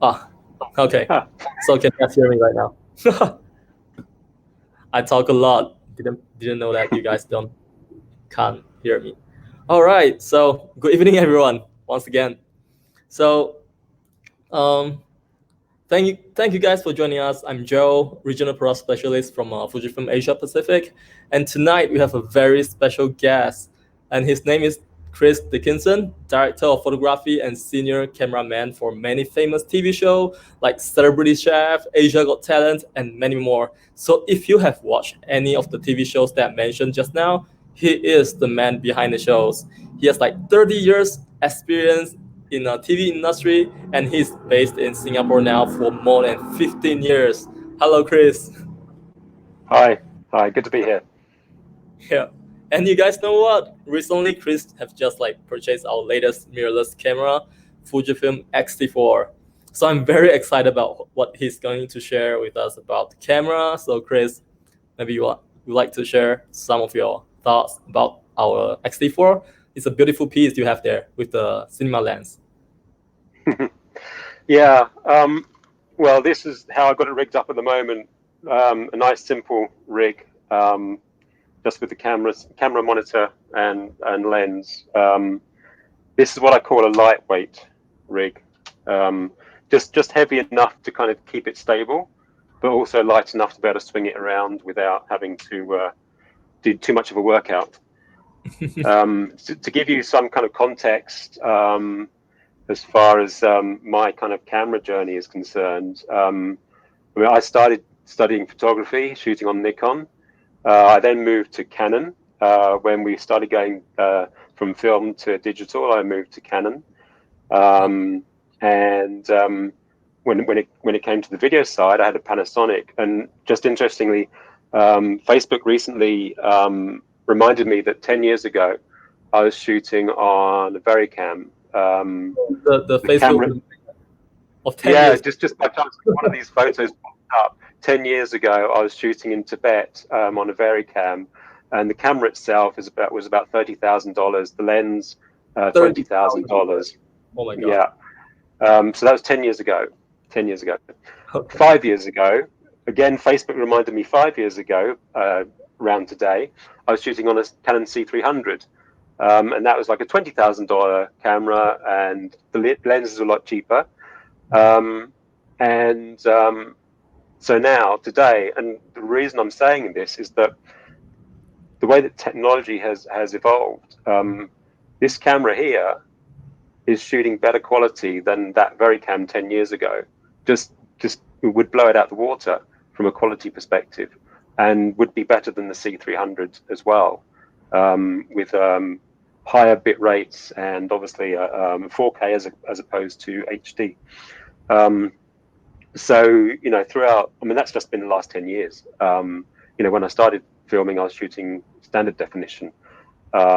Ah, okay. Huh. So can you guys hear me right now? I talk a lot. Didn't know that you guys don't can't hear me. All right. So good evening, everyone. Once again. So um, thank you guys for joining us. I'm Joe, regional product specialist from Fujifilm Asia Pacific, and tonight we have a very special guest, and his name is Chris Dickinson, director of photography and senior cameraman for many famous TV shows like Celebrity Chef, Asia Got Talent, and many more. So if you have watched any of the TV shows that I mentioned just now, he is the man behind the shows. He has like 30 years experience in the TV industry, and he's based in Singapore now for more than 15 years. Hello, Chris. Hi, hi, good to be here. Yeah. And you guys know what? Recently, Chris have just like purchased our latest mirrorless camera, Fujifilm Xt4. So I'm very excited about what he's going to share with us about the camera. So Chris, maybe you like to share some of your thoughts about our Xt4. It's a beautiful piece you have there with the cinema lens. Yeah, well, this is how I got it rigged up at the moment. A nice simple rig, just with the camera monitor and lens. This is what I call a lightweight rig. Um, just heavy enough to kind of keep it stable, but also light enough to be able to swing it around without having to do too much of a workout. To give you some kind of context, as far as my kind of camera journey is concerned, I mean, I started studying photography, shooting on Nikon. I then moved to Canon. When we started going from film to digital, I moved to Canon. And when it came to the video side, I had a Panasonic. And just interestingly, Facebook recently reminded me that 10 years ago, I was shooting on a Varicam. The The Facebook camera, of 10 yeah, years. just by chance, one of these photos popped up. 10 years ago, I was shooting in Tibet on a Varicam, and the camera itself was about $30,000. The lens, twenty thousand 30,000. dollars. Oh my God. Yeah. So that was 10 years ago. 10 years ago. Okay. 5 years ago, again, Facebook reminded me 5 years ago, around today, I was shooting on a Canon C300. And that was like a $20,000 camera, and the lens is a lot cheaper. Um, and so now, today, and the reason I'm saying this is that the way that technology has evolved, this camera here is shooting better quality than that Varicam 10 years ago. Just would blow it out the water from a quality perspective, and would be better than the C300 as well, with higher bit rates and obviously 4K as opposed to HD. Um, so throughout, I mean, that's just been the last 10 years. When I started filming, I was shooting standard definition,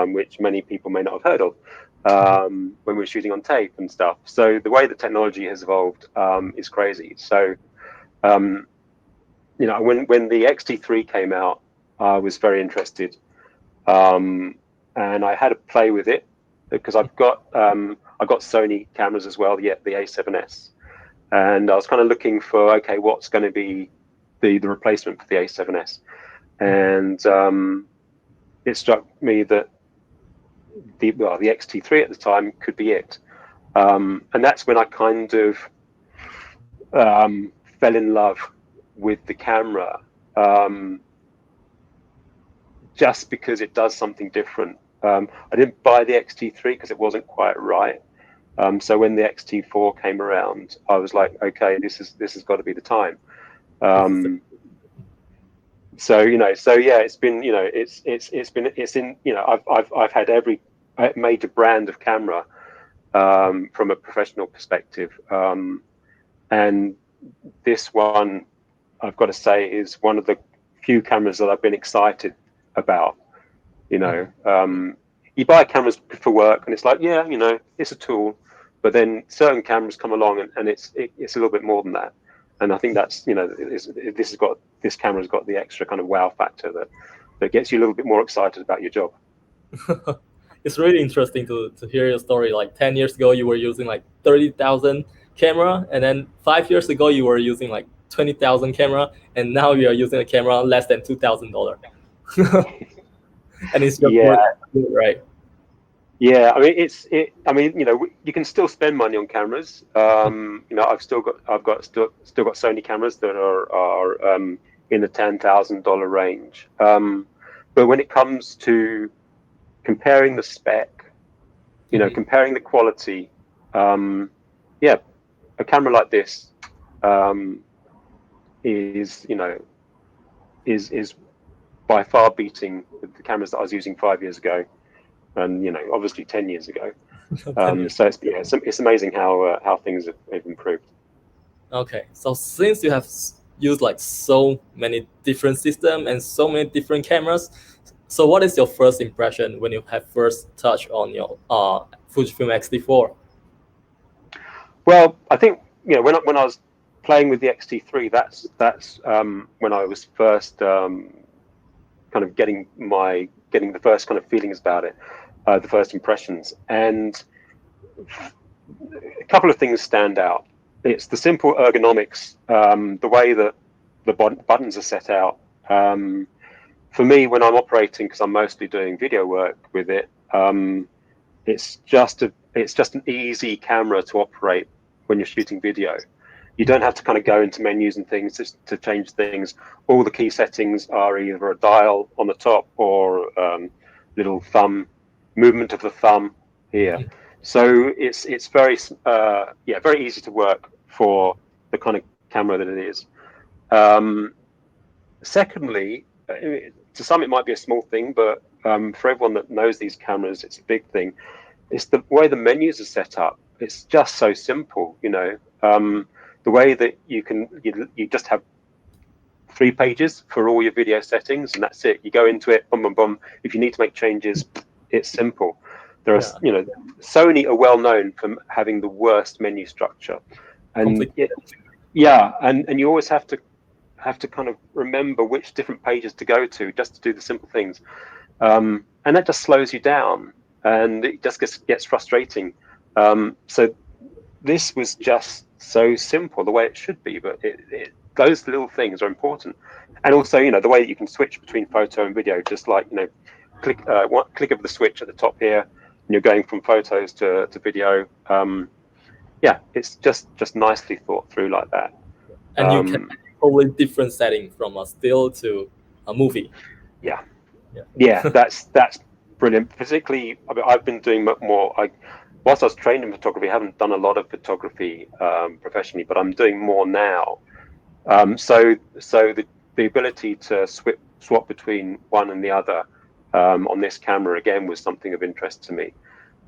which many people may not have heard of, when we were shooting on tape and stuff. So the way that technology has evolved is crazy. So when the Xt3 came out, I was very interested, and I had to play with it because I've got Sony cameras as well, the A7S, and I was kind of looking for, okay, what's going to be the replacement for the A7S, and it struck me that the Xt3 at the time could be it, and that's when I kind of fell in love with the camera, um, just because it does something different. I didn't buy the Xt3 because it wasn't quite right. So when the Xt4 came around, I was like, okay, this has got to be the time. This is Um, so yeah, it's in, I've had every major brand of camera, from a professional perspective, and this one, I've got to say, is one of the few cameras that I've been excited about. You buy cameras for work, and it's like, yeah, it's a tool, but then certain cameras come along, and it's a little bit more than that. And I think that's, this camera's got the extra kind of wow factor that gets you a little bit more excited about your job. it's really interesting to hear your story. Like 10 years ago, you were using like 30,000 camera, and then 5 years ago you were using like 20,000 camera, and now you are using a camera less than $2,000, and it's just Yeah, working good, right? yeah. I mean, I mean, you can still spend money on cameras. I've still got Sony cameras that are in the $10,000 range. But when it comes to comparing the spec, comparing the quality, yeah, a camera like this um, is, is by far beating the cameras that I was using 5 years ago, and obviously 10 years ago. 10 years. So it's amazing how things have improved. Okay, so since you have used like so many different systems and so many different cameras, so what is your first impression when you have first touch on your Fujifilm X-T4? Well, I think when I was playing with the Xt3, that's when I was first kind of getting the first kind of feelings about it, the first impressions, and a couple of things stand out. It's the simple ergonomics, the way that the buttons are set out. For me, when I'm operating, because I'm mostly doing video work with it, it's just an easy camera to operate when you're shooting video. You don't have to kind of go into menus and things to change things. All the key settings are either a dial on the top or little thumb movement of the thumb here. So it's very very easy to work for the kind of camera that it is. Secondly, to some it might be a small thing, but for everyone that knows these cameras, it's a big thing. It's the way the menus are set up. It's just so simple, the way that you just have 3 pages for all your video settings, and that's it. You go into it, boom, boom, boom. If you need to make changes, it's simple. There are, Sony are well known for having the worst menu structure, and and you always have to kind of remember which different pages to go to just to do the simple things, and that just slows you down, and it just gets frustrating. So this was just so simple, the way it should be, but those little things are important. And also, the way that you can switch between photo and video, just like, click of the switch at the top here, and you're going from photos to video. It's just nicely thought through like that. And you can totally different setting from a still to a movie. Yeah, that's brilliant. Particularly, I mean, I've been doing more. Whilst I was trained in photography, I haven't done a lot of photography professionally, but I'm doing more now. So the ability to swap between one and the other on this camera again was something of interest to me.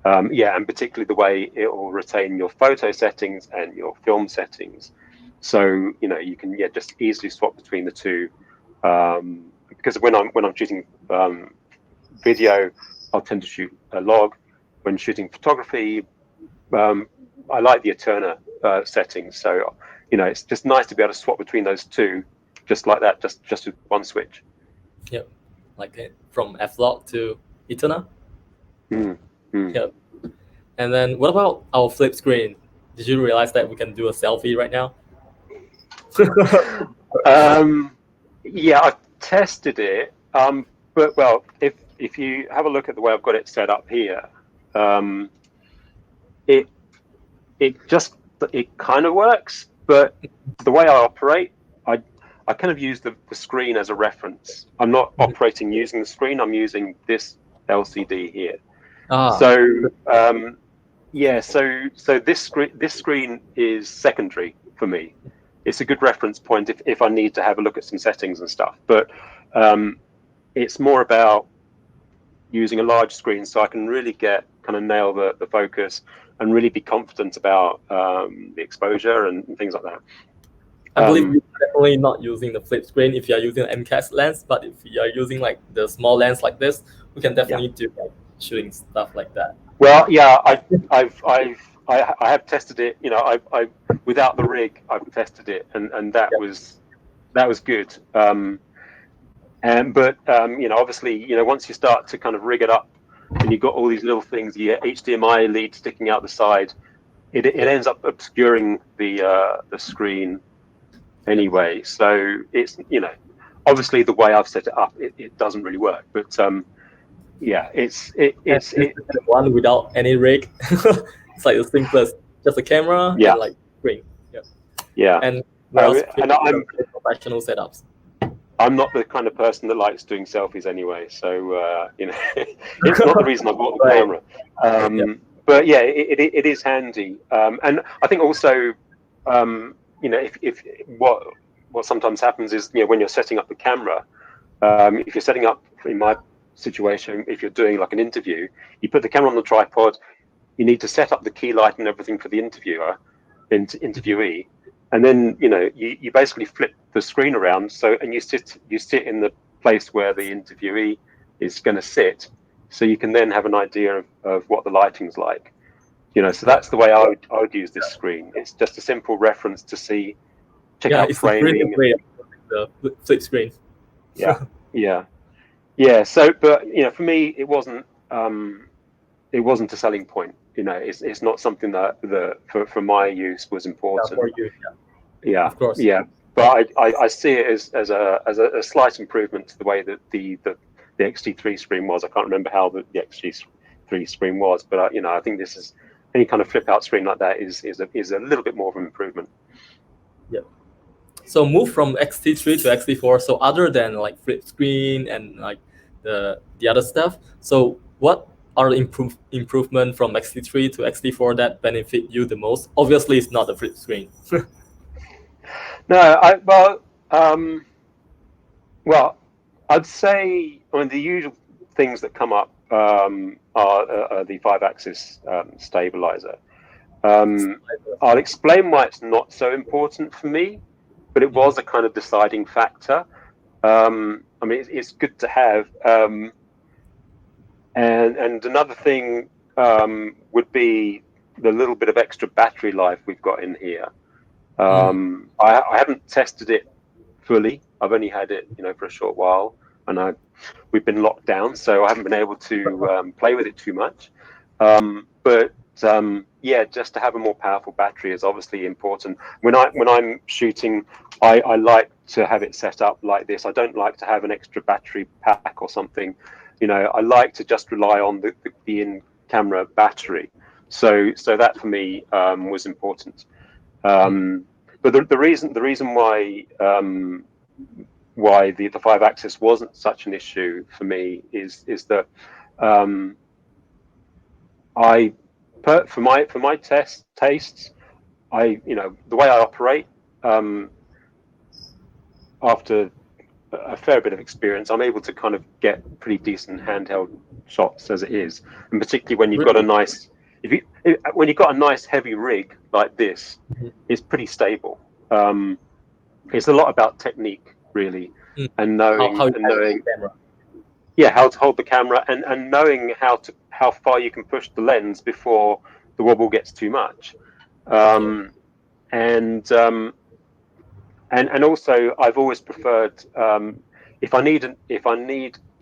And particularly the way it will retain your photo settings and your film settings. So you can just easily swap between the two. Because when I'm shooting video, I'll tend to shoot a log. When shooting photography, I like the Eterna settings. So it's just nice to be able to swap between those two, just like that, just with one switch. Yep, like from f-log to Eterna. Yep. And then what about our flip screen? Did you realize that we can do a selfie right now? I've tested it. But well, if you have a look at the way I've got it set up here, it kind of works. But the way I operate, I kind of use the screen as a reference. I'm not operating using the screen. I'm using this LCD here. So this screen is secondary for me. It's a good reference point if I need to have a look at some settings and stuff. But it's more about using a large screen so I can really nail the focus and really be confident about the exposure and things like that. I believe you're definitely not using the flip screen if you are using an MCAS lens, but if you are using like the small lens like this, we can definitely do like shooting stuff like that. Well, I have tested it. I without the rig, I've tested it, and that was good. But obviously, once you start to kind of rig it up, and you've got all these little things, your HDMI lead sticking out the side, it ends up obscuring the screen anyway. So it's, you know, obviously the way I've set it up, it doesn't really work. But yeah, it's And this is the one without any rig. It's like the simplest, just a camera yeah, and like screen. Yeah. yeah. And whereas And professional setups. I'm not the kind of person that likes doing selfies anyway, so you know, it's not the reason I bought the Right. camera. Yeah. But yeah, it is handy, and I think also, you know, if what sometimes happens is, you know, when you're setting up the camera, if you're setting up, in my situation, if you're doing like an interview, you put the camera on the tripod, you need to set up the key light and everything for the interviewee, and then, you know, you basically flip the screen around, so, and you sit in the place where the interviewee is going to sit, so you can then have an idea of what the lighting's like, you know. So Yeah. that's the way I would use this screen. It's just a simple reference to check Yeah, out it's the brilliant framing. way of using the flip screen. Yeah, yeah, yeah. So, but, you know, for me, it wasn't a selling point. You know, it's not something that for my use was Yeah, important. for you. Yeah, Yeah, of course. yeah. But I see it as a slight improvement to the way that the Xt3 screen was. I can't remember how the Xt3 screen was, but you know, I think this is, any kind of flip out screen like that is a little bit more of an improvement. Yeah. So move from Xt3 to Xt4. So other than like flip screen and like the other stuff, so what are the improvement from Xt3 to Xt4 that benefit you the most? Obviously, it's not the flip screen. No, well, I'd say, I mean, the usual things that come up are the 5-axis stabilizer. I'll explain why it's not so important for me, but it was a kind of deciding factor. I mean, it's good to have. And another thing would be the little bit of extra battery life we've got in here. I haven't tested it fully. I've only had it, you know, for a short while, and we've been locked down, so I haven't been able to play with it too much. But yeah, just to have a more powerful battery is obviously important. When I'm shooting, I like to have it set up like this. I don't like to have an extra battery pack or something. You know, I like to just rely on the in-camera battery. So that for me was important. But the reason why the 5-axis wasn't such an issue for me is that I for my tastes, you know, the way I operate, after a fair bit of experience, I'm able to kind of get pretty decent handheld shots as it is, and particularly when you've got a Really? nice, when you've got a nice heavy rig like this, it's pretty stable. It's a lot about technique, really, and How you handle knowing, the camera? yeah, how to hold the camera, and knowing how far you can push the lens before the wobble gets too much. Yeah. And also, I've always preferred, if I need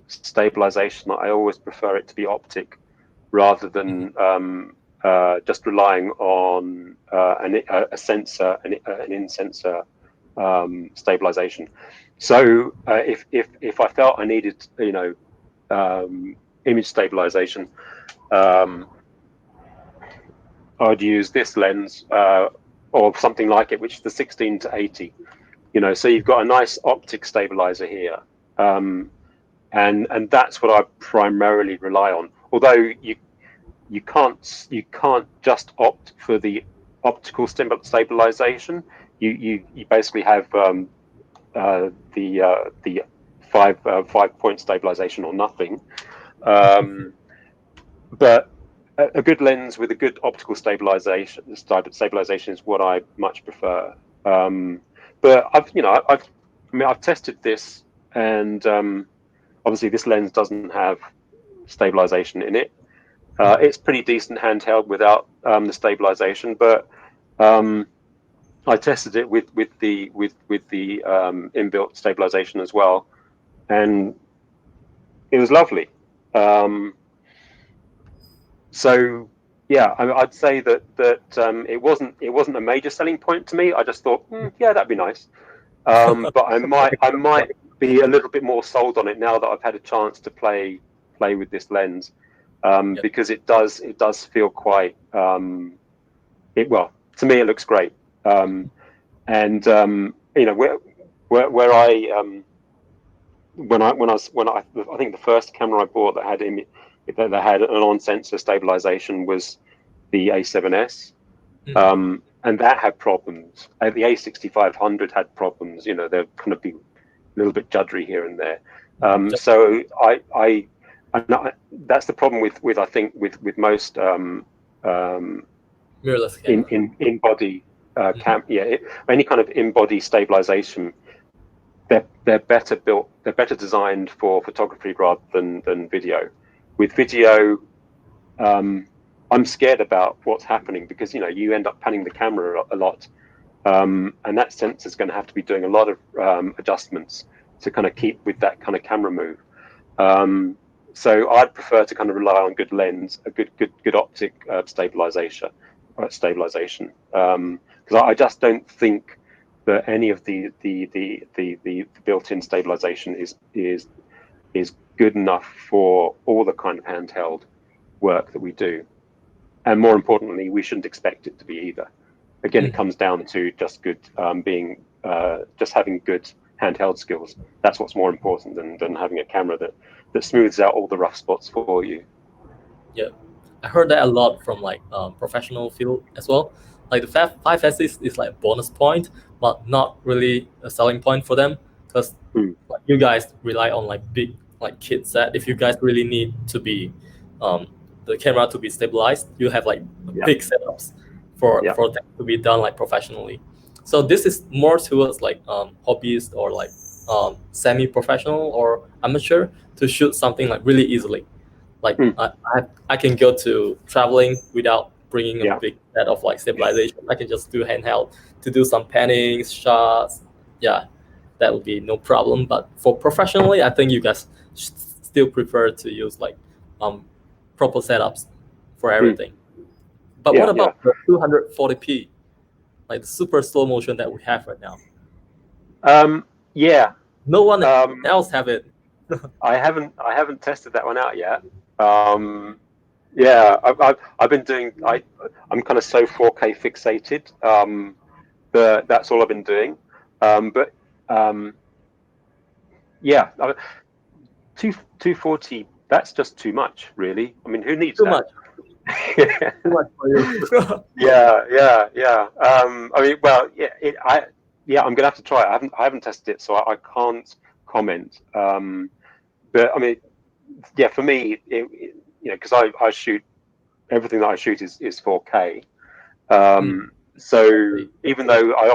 stabilization, I always prefer it to be optic rather than just relying on a sensor, an in-sensor stabilization. So if I felt I needed, you know, image stabilization, I'd use this lens or something like it, which is the 16 to 80. You know, so you've got a nice optic stabilizer here, and that's what I primarily rely on. Although you can't just opt for the optical stabilization. You basically have the 5 point stabilization or nothing. But a good lens with a good optical stabilization is what I much prefer. But I've tested this, and obviously this lens doesn't have stabilization in it. It's pretty decent handheld without the stabilization, but I tested it with the inbuilt stabilization as well, and it was lovely. So yeah, I'd say that it wasn't a major selling point to me. I just thought, yeah, that'd be nice. But I might be a little bit more sold on it now that I've had a chance to play with this lens, Yep. because it does feel quite well, to me it looks great. And where I I think the first camera I bought that had an on sensor stabilization was the A7S. And that had problems. The A6500 had problems. They're kind of be a little bit juddery here and there. Just So that's the problem with I think with most mirrorless in camera. in body any kind of in body stabilization. They're better built. They're better designed for photography rather than video. With video, I'm scared about what's happening because you end up panning the camera a lot, and that sensor is going to have to be doing a lot of adjustments to kind of keep with that kind of camera move. So I'd prefer to kind of rely on good lens, a good optic stabilization, because I just don't think that any of the built-in stabilization is good enough for all the kind of handheld work that we do. And more importantly, we shouldn't expect it to be either. Again, it comes down to just just having good handheld skills. That's what's more important than having a camera that smooths out all the rough spots for you. Yeah, I heard that a lot from like professional field as well. Like the 5S is like a bonus point, but not really a selling point for them because Mm, like, you guys rely on like big like kit set. If you guys really need to be um, the camera to be stabilized, you have like yeah, big setups for yeah, that to be done like professionally. So this is more towards like hobbyist or like semi-professional or amateur to shoot something like really easily. Like mm, I can go to traveling without bringing a yeah, big set of like stabilization. I can just do handheld to do some panning shots. Yeah, that would be no problem. But for professionally, I think you guys still prefer to use like um proper setups for mm, everything. But what yeah, yeah. about the 240p, like the super slow motion that we have right now? Yeah. No one Um, else have it. I haven't tested that one out yet. Yeah, I've been doing. I'm kind of so 4K fixated. But that's all I've been doing. But um, yeah, two 240. That's just too much, really. I mean, who needs Too that? much. Too much for you. Yeah. I mean, well, I'm gonna have to try it. I haven't tested it, so I can't comment. But I mean, yeah, for me, because I shoot everything that I shoot is 4K. So See. even though we're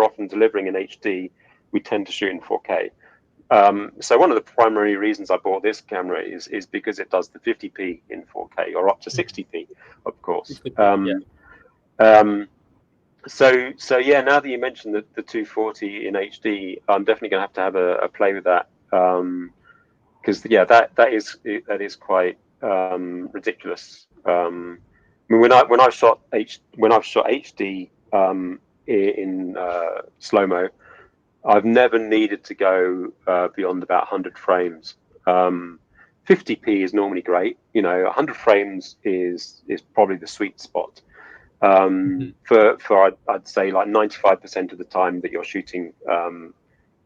often delivering in HD, we tend to shoot in 4K. So one of the primary reasons I bought this camera is because it does the 50p in 4K or up to 60p, of course. 60p, yeah. So yeah, now that you mentioned the 240 in HD, I'm definitely going to have a play with that. Because yeah, that is quite ridiculous. I mean, when I've shot HD in slow mo, I've never needed to go beyond about 100 frames. 50p is normally great. 100 frames is probably the sweet spot. For I'd say like 95% of the time that you're shooting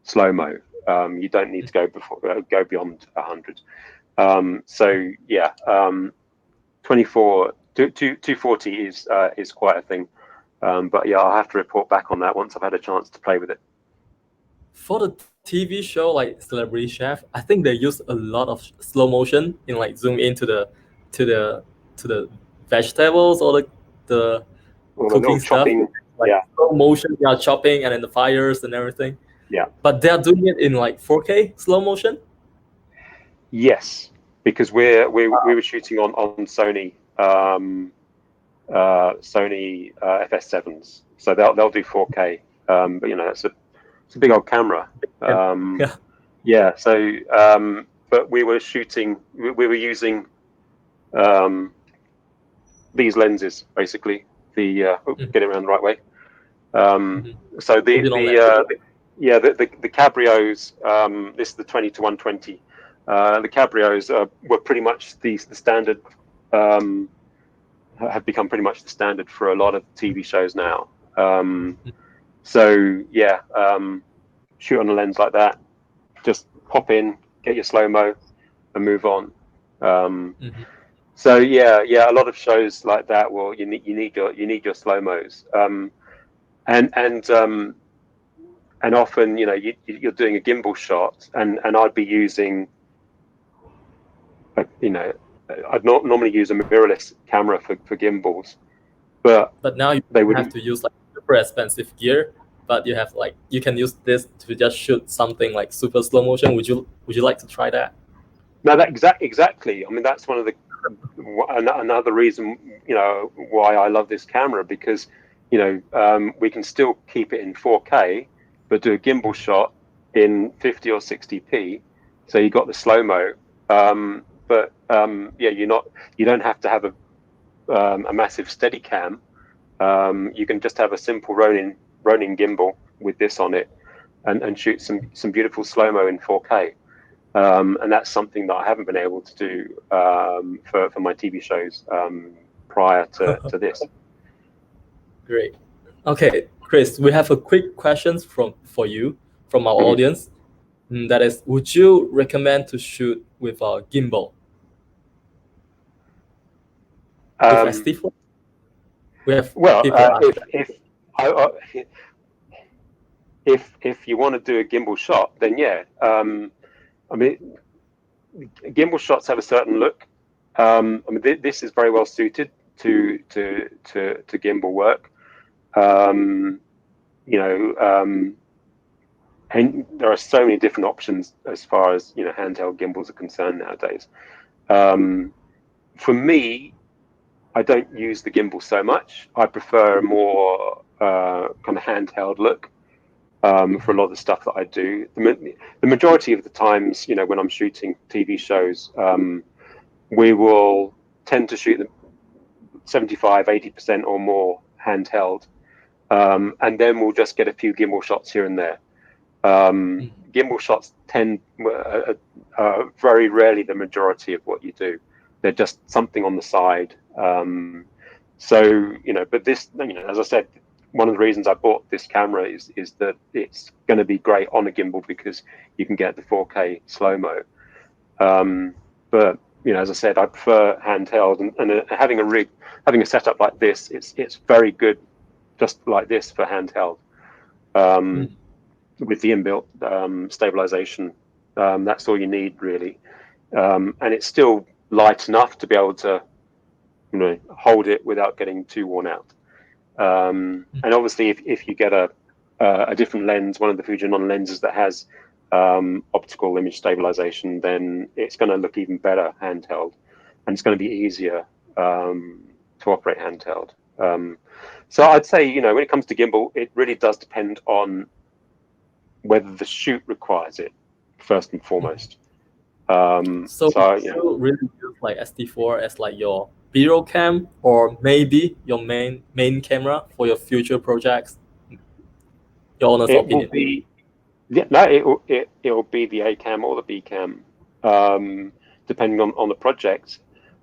slow mo, you don't need to go beyond 100. So yeah, 240 is quite a thing. But yeah, I'll have to report back on that once I've had a chance to play with it. For the TV show like Celebrity Chef, I think they use a lot of slow motion in like zoom into to the to the vegetables or the All the cooking little stuff, chopping, like yeah, slow motion, yeah, chopping and then the fires and everything. yeah, But they're doing it in like 4K slow motion. yes, because we were shooting on Sony FS7s, so they'll do 4K. But it's a big old camera. Yeah, Um, yeah. yeah, so but we were using um, these lenses basically. Get it around the right way. So Original lens. the Cabrios. This is the 20-120. The Cabrios were pretty much the standard. Have become pretty much the standard for a lot of TV shows now. So yeah, shoot on a lens like that. Just pop in, get your slow mo, and move on. So yeah, a lot of shows like that. Well, you need your slow mos, and often you're doing a gimbal shot, and I'd be using, I'd not normally use a mirrorless camera for gimbals, but now you they have wouldn't. to use like super expensive gear, but you can use this to just shoot something like super slow motion. Would you like to try that? No, that exactly. I mean, that's one of the another reason why I love this camera, because we can still keep it in 4K, but do a gimbal shot in 50 or 60p. So you got the slow mo, but yeah, you don't have to have a massive steady cam. You can just have a simple Ronin gimbal with this on it, and shoot some beautiful slow mo in 4K. And that's something that I haven't been able to do for my TV shows prior to this. Great. Okay, Chris, we have a quick question for you from our audience. That is, would you recommend to shoot with a gimbal? With Xt4? We have people asking. If you want to do a gimbal shot, then yeah. I mean, gimbal shots have a certain look. I mean, this is very well suited to gimbal work. And there are so many different options as far as handheld gimbals are concerned nowadays. For me, I don't use the gimbal so much. I prefer a more kind of handheld look for a lot of the stuff that I do. The majority of the times, when I'm shooting TV shows, we will tend to shoot them 75, 80% or more handheld, and then we'll just get a few gimbal shots here and there. Gimbal shots tend very rarely the majority of what you do. They're just something on the side. But this, as I said, one of the reasons I bought this camera is that it's going to be great on a gimbal because you can get the 4K slow mo. But as I said, I prefer handheld, and having a setup like this, it's very good, just like this for handheld. With the inbuilt stabilization, that's all you need really, and it's still light enough to be able to hold it without getting too worn out. And obviously, if you get a different lens, one of the Fujifilm lenses that has optical image stabilization, then it's going to look even better handheld, and it's going to be easier to operate handheld. So I'd say when it comes to gimbal, it really does depend on whether the shoot requires it first and foremost. So you really use like Xt4 as like your B-roll cam, or maybe your main camera for your future projects? Your honest opinion. Will be, it will be the A cam or the B cam, depending on the project.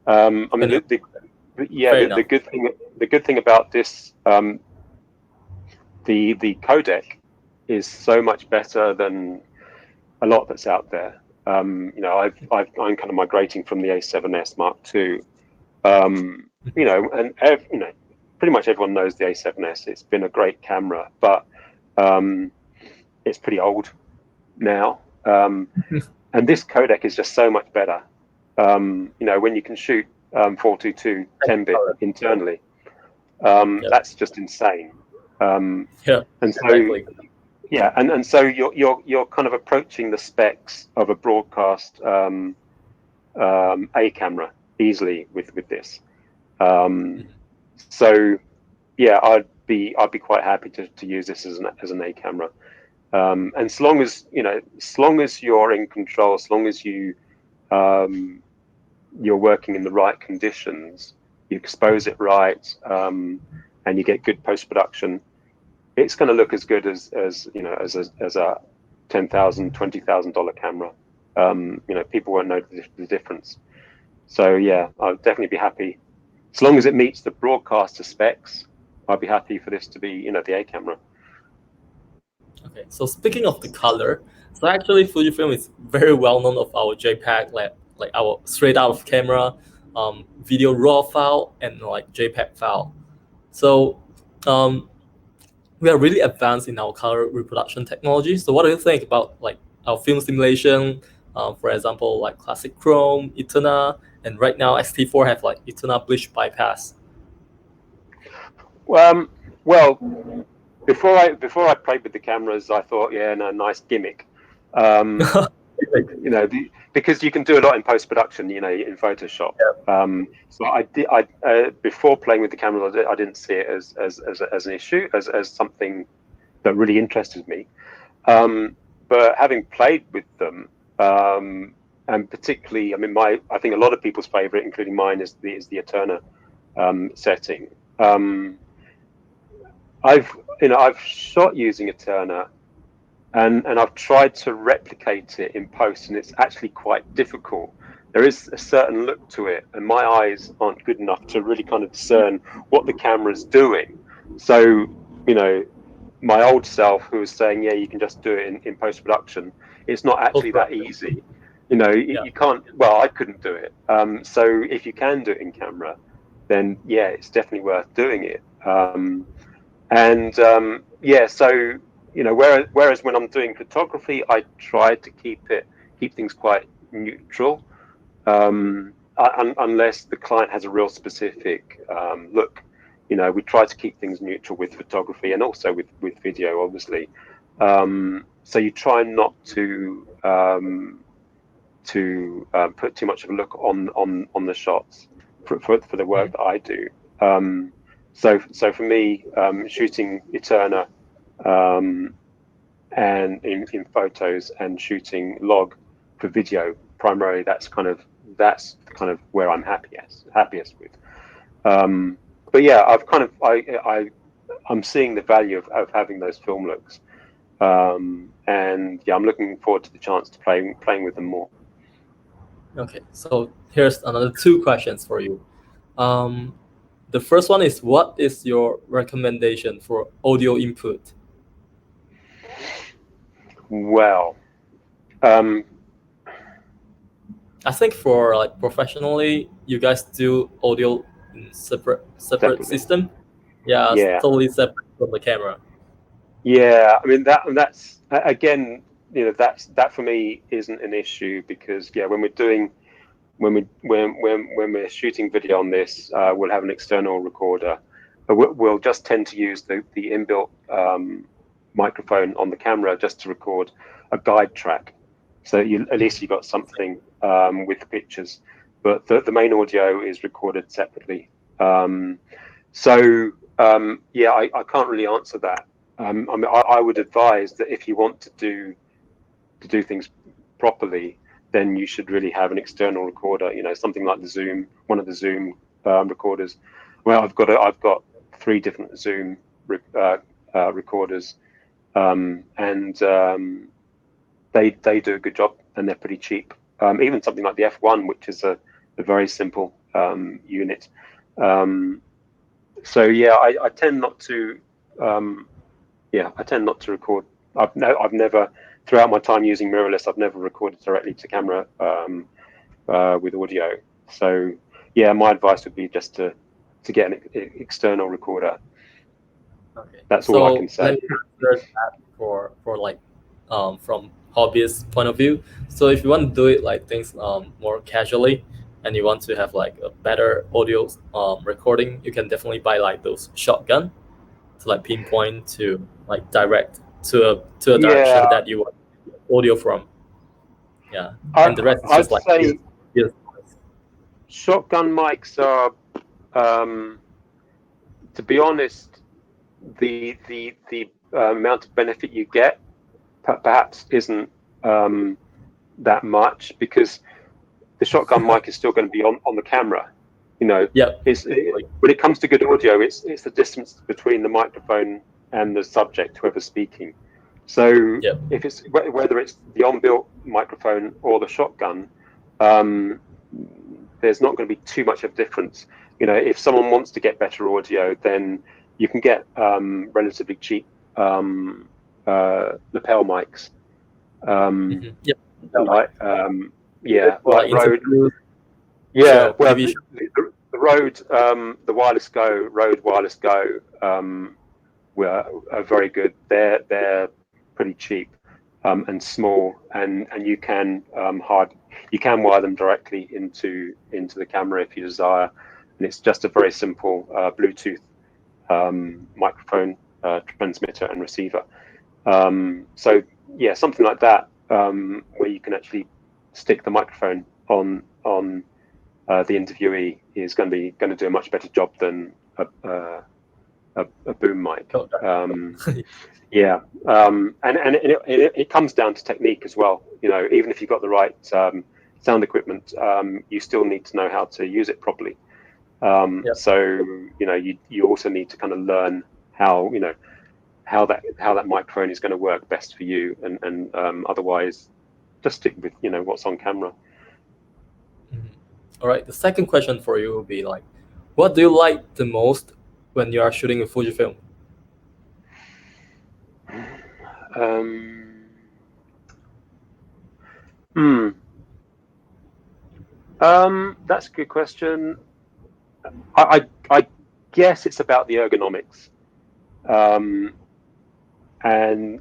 I mean, the good thing about this, the codec is so much better than a lot that's out there. I'm kind of migrating from the A7S Mark II, and pretty much everyone knows the A7S. It's been a great camera, but it's pretty old now, and this codec is just so much better. When you can shoot 422 10-bit internally, that's just insane. And so exactly. Yeah, and so you're kind of approaching the specs of a broadcast A camera easily with this. So yeah, I'd be quite happy to use this as an A camera. And as long as you're in control, as long as you're working in the right conditions, you expose it right, and you get good post-production, it's going to look as good as you know, as a $10,000, $20,000 camera. You know, people won't know the difference. So yeah, I'll definitely be happy as long as it meets the broadcaster specs. I'd be happy for this to be, you know, the A camera. Okay, so speaking of the color, so actually Fujifilm is very well known of our JPEG, like our straight out of camera, video raw file and like JPEG file. So we are really advanced in our color reproduction technology. So what do you think about like our film simulation? For example, like classic Chrome, Eterna, and right now Xt4 have like Eterna bleach bypass. Well, before I played with the cameras, I thought, yeah, no, nice gimmick. You know, because you can do a lot in post production, you know, in Photoshop. So I did. Before playing with the cameras, I didn't see it as an issue, as something that really interested me. But having played with them, and particularly, I mean, I think a lot of people's favorite, including mine, is the Eterna setting. I've shot using Eterna, and I've tried to replicate it in post, and it's actually quite difficult. There is a certain look to it, and my eyes aren't good enough to really kind of discern what the camera's doing. So, you know, my old self who was saying, yeah, you can just do it in post production, it's not actually that easy. You know, Yeah. you can't. Well, I couldn't do it. So if you can do it in camera, then yeah, it's definitely worth doing it. Yeah, so you know, whereas when I'm doing photography, I try to keep things quite neutral, unless the client has a real specific look. You know, we try to keep things neutral with photography and also with video, obviously. So you try not to put too much of a look on the shots for the work that I do. So for me, shooting Eterna and in photos and shooting log for video primarily, that's kind of where I'm happiest with. But yeah, I'm seeing the value of having those film looks, and yeah, I'm looking forward to the chance to playing with them more. Okay, so here's another two questions for you. The first one is, what is your recommendation for audio input? Well, I think for like professionally, you guys do audio in separate definitely, system. Yeah, it's yeah. totally separate from the camera. Yeah, I mean that's again, you know, that for me isn't an issue because yeah, when we're shooting video on this, we'll have an external recorder. We'll just tend to use the inbuilt microphone on the camera just to record a guide track. So at least you got something with the pictures, but the main audio is recorded separately. Yeah, I can't really answer that. I mean, I would advise that if you want to do things properly, then you should really have an external recorder. You know, something like one of the Zoom recorders. Well, I've got 3 different Zoom recorders, and they do a good job, and they're pretty cheap. Even something like the F1, which is a very simple unit. So yeah, I tend not to. I tend not to record. I've never, throughout my time using mirrorless, I've never recorded directly to camera with audio. So yeah, my advice would be just to get an external recorder. Okay, That's all I so can let say. me answer that for like from hobbyist point of view. So if you want to do it like things more casually, and you want to have like a better audio recording, you can definitely buy like those shotgun to like pinpoint to like direct to a direction Yeah, that you want audio from. Yeah, I and the rest is just I'd like say ears. shotgun mics are, to be honest, the amount of benefit you get perhaps isn't that much because the shotgun mic is still going to be on the camera. You know, Yeah. when it comes to good audio, it's the distance between the microphone and the subject, whoever's speaking. So Yeah. if it's whether it's the on-built microphone or the shotgun, um, there's not going to be too much of a difference. You know, if someone wants to get better audio, then you can get relatively cheap lapel mics, Yeah. like Like like Rode. interviews, Yeah, show, well, TV show. the Rode, the Wireless Go, Rode Wireless Go, were are very good. They're pretty cheap and small, and you can wire them directly into the camera if you desire, and it's just a very simple Bluetooth microphone, transmitter, and receiver. So yeah, something like that, where you can actually stick the microphone on the interviewee is going to do a much better job than a boom mic. Oh, Yeah, and it comes down to technique as well. You know, even if you've got the right sound equipment, you still need to know how to use it properly. yeah. So you know, you also need to kind of learn how how that microphone is going to work best for you, and otherwise, just stick with what's on camera. Mhm. All right. The second question for you will be like, what do you like the most when you are shooting with Fujifilm? Um, that's a good question. I guess it's about the ergonomics, um, and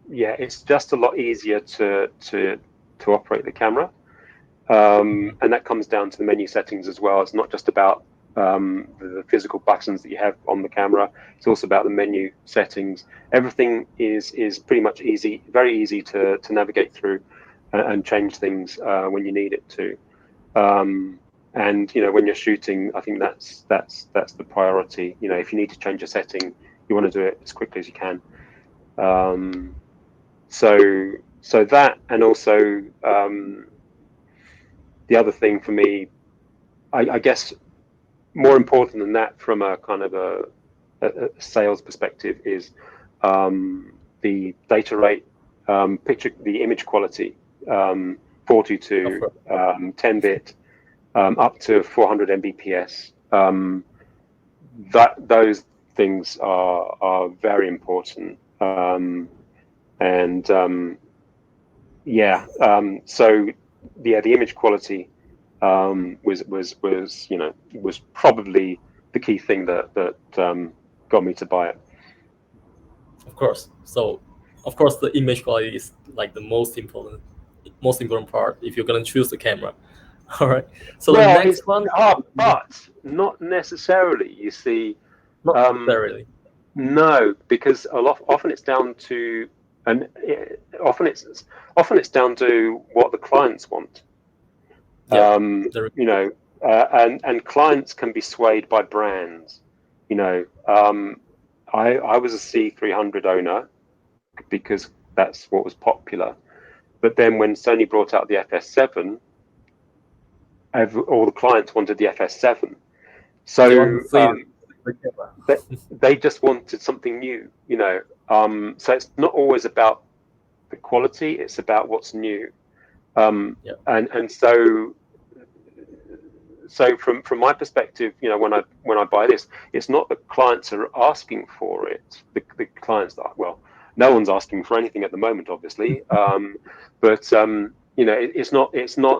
yeah, it's just a lot easier to operate the camera, and that comes down to the menu settings as well. It's not just about the physical buttons that you have on the camera. It's also about the menu settings. Everything is pretty much very easy to navigate through and change things when you need it to. Um, and when you're shooting, I think that's the priority. If you need to change a setting, you want to do it as quickly as you can. Um, so that, and also the other thing for me, I guess more important than that from a kind of a sales perspective is the data rate, the image quality, 422, Of course. 10-bit, up to 400 Mbps. Those things are very important, and so yeah, the image quality was probably the key thing that got me to buy it. Of course. So, of course, the image quality is like the most important part if you're gonna choose the camera. All right. So the Well, it's next one, but not necessarily. You see, not um, necessarily. no, because often it's down to and often it's down to what the clients want. Yeah. Um, The you know, and clients can be swayed by brands. You know, I was a C300 owner because that's what was popular. But then when Sony brought out the FS7, all the clients wanted the FS7. they want to So see the camera. they, they just wanted something new. So it's not always about the quality; it's about what's new. Yeah. And so from my perspective, when I buy this, it's not that clients are asking for it. The clients that no one's asking for anything at the moment, obviously. But it's not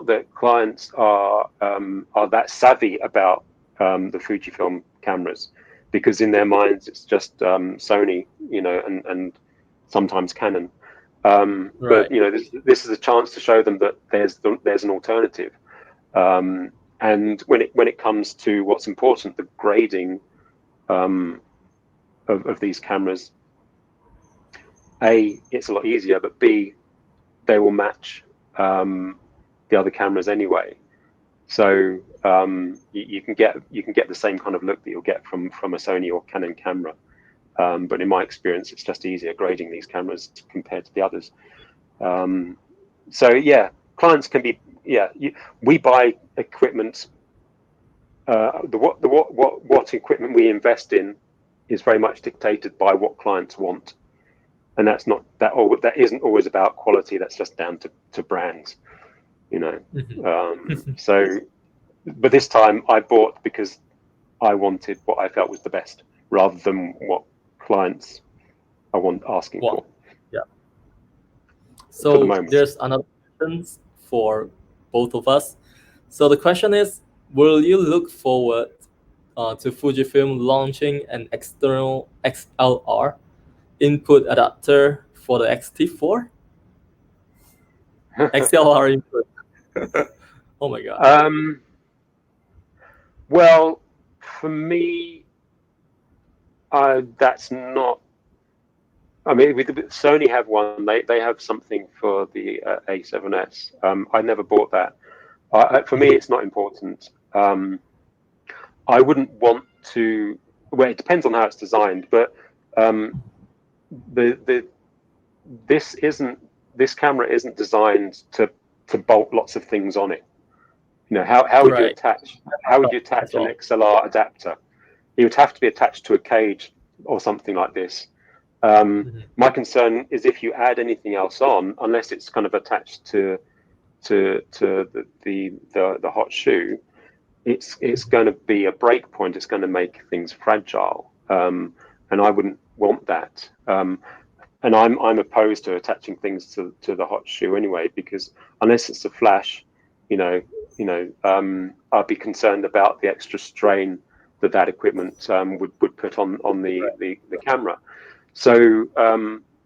that clients are that savvy about the Fujifilm cameras, because in their minds it's just Sony, and sometimes Canon. But Right. this is a chance to show them that there's an alternative. And when it comes to what's important, the grading um, of these cameras, A, it's a lot easier, but B, they will match the other cameras anyway. So you can get the same kind of look that you'll get from a Sony or Canon camera. But in my experience, it's just easier grading these cameras compared to the others. So yeah, clients can be we buy equipment what equipment we invest in is very much dictated by what clients want, and that isn't always about quality. That's just down to brands, you know. But this time I bought because I wanted what I felt was the best, rather than what clients are asking for. Yeah. For the So moment. there's another question for both of us. So the question is, will you look forward to Fujifilm launching an external XLR input adapter for the Xt4? XLR input. Oh my god. Well, for me, that's not. I mean, Sony have one. They have something for the A7S. I never bought that. For me, it's not important. I wouldn't want to. Well, it depends on how it's designed, but this camera isn't designed to bolt lots of things on it. You know, how would you attach an XLR adapter? It would have to be attached to a cage or something like this. My concern is if you add anything else on, unless it's kind of attached to the hot shoe, it's going to be a break point. It's going to make things fragile, and I wouldn't want that. And I'm opposed to attaching things to the hot shoe anyway, because unless it's a flash, I'd be concerned about the extra strain that equipment would put on the camera. So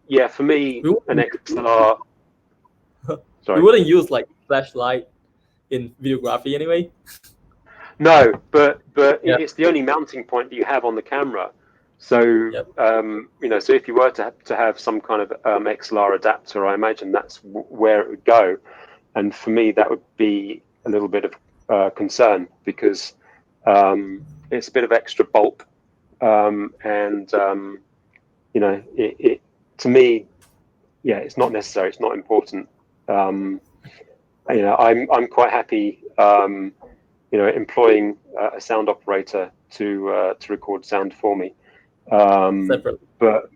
yeah, for me, an XLR. Sorry. We wouldn't use like flashlight in videography anyway. No, but it's the only mounting point that you have on the camera. So so if you were to have some kind of XLR adapter, I imagine that's where it would go. And for me, that would be a little bit of concern, because it's a bit of extra bulk, and it to me, yeah, it's not necessary. It's not important. I'm quite happy, employing a sound operator to record sound for me. But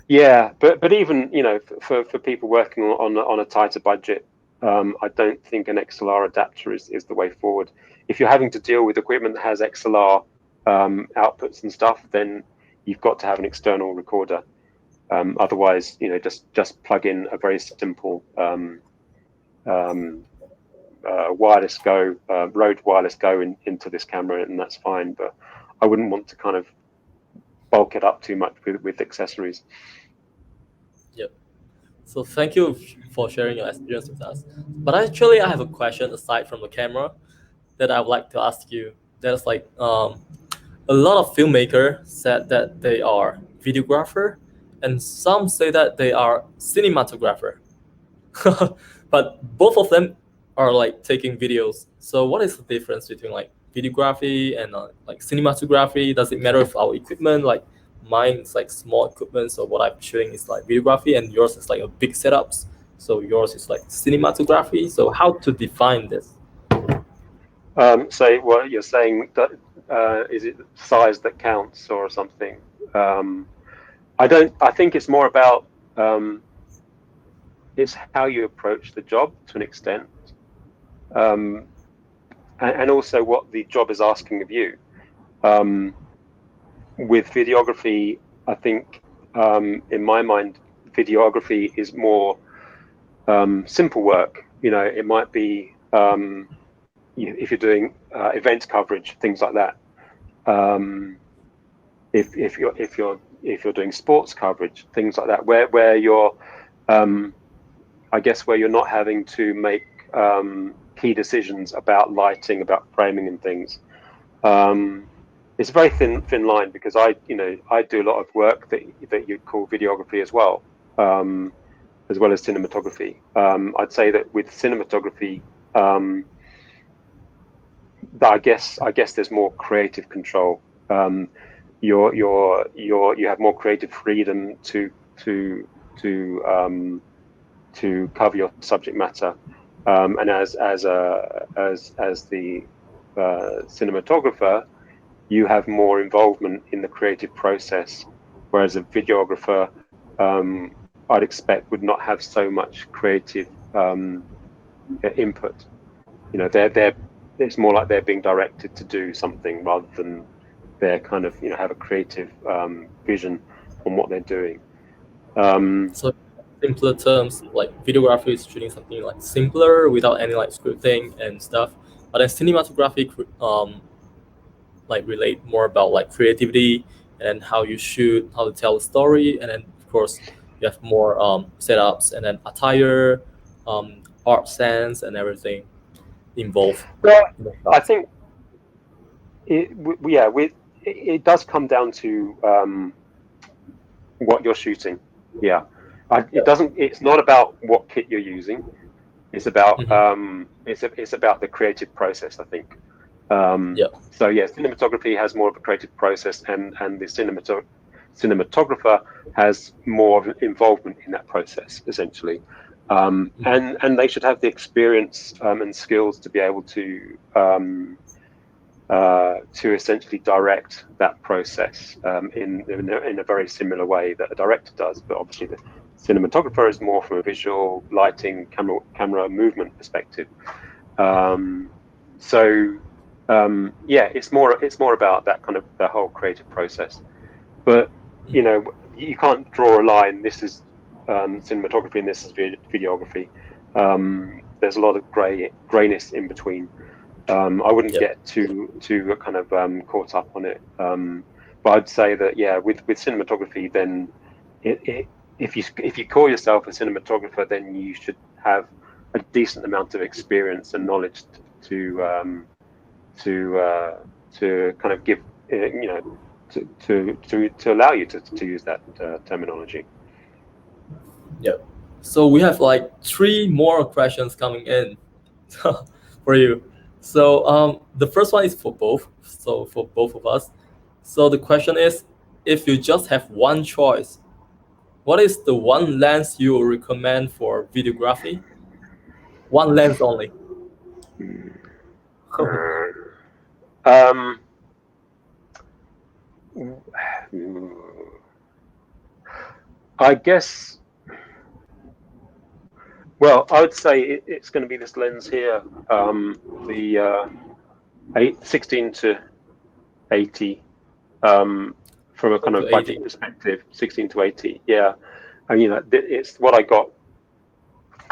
even for people working on a tighter budget, I don't think an XLR adapter is the way forward. If you're having to deal with equipment that has XLR outputs and stuff, then you've got to have an external recorder. Otherwise, just plug in a very simple wireless go, Rode wireless go into this camera, and that's fine. But I wouldn't want to kind of bulk it up too much with accessories. Yep. So thank you for sharing your experience with us. But actually, I have a question aside from the camera that I would like to ask you. There's like a lot of filmmakers said that they are videographer, and some say that they are cinematographer. But both of them are like taking videos. So what is the difference between like videography and like cinematography? Does it matter if our equipment, like mine is like small equipment, so what I'm shooting is like videography, and yours is like a big setups, so yours is like cinematography? So how to define this? So what you're saying, that is it size that counts or something? I think it's more about it's how you approach the job to an extent, and also what the job is asking of you. With videography, I think in my mind, videography is more simple work. It might be if you're doing event coverage, things like that. If you're doing sports coverage, things like that, where you're, I guess, where you're not having to make key decisions about lighting, about framing, and things. It's a very thin line, because I do a lot of work that you'd call videography as well as cinematography. I'd say that with cinematography, I guess there's more creative control. You have more creative freedom to cover your subject matter, and as the cinematographer, you have more involvement in the creative process, whereas a videographer, I'd expect, would not have so much creative input. It's more like they're being directed to do something rather than they're kind of have a creative vision on what they're doing. So simpler terms, like videography is shooting something like simpler without any like scripting and stuff, but then cinematography like relate more about like creativity and how you shoot, how to tell a story, and then of course you have more setups and then attire, art sense, and everything involved Well, in the I shot. think it does come down to what you're shooting. Yeah, Yeah. It's not about what kit you're using. It's about Mm-hmm. it's about the creative process, I think. Yeah. So yeah, cinematography has more of a creative process, and the cinematographer has more of involvement in that process, essentially. And they should have the experience and skills to be able to essentially direct that process in a very similar way that a director does. But obviously, the cinematographer is more from a visual, lighting, camera movement perspective. So yeah, it's more about that kind of the whole creative process. But you can't draw a line. This is cinematography and this is videography. There's a lot of grayness in between. I wouldn't Yeah. get too kind of caught up on it. But I'd say that yeah, with cinematography, then if you call yourself a cinematographer, then you should have a decent amount of experience and knowledge to kind of give to allow you to use that terminology. Yeah. So we have like three more questions coming in for you. So the first one is for both. So for both of us. So the question is, if you just have one choice, what is the one lens you would recommend for videography? One lens only. Um, I guess. Well, I would say it's going to be this lens here, the 16 to 80, from a kind of 80. budget perspective, 16 to 80. Yeah, and it's what I got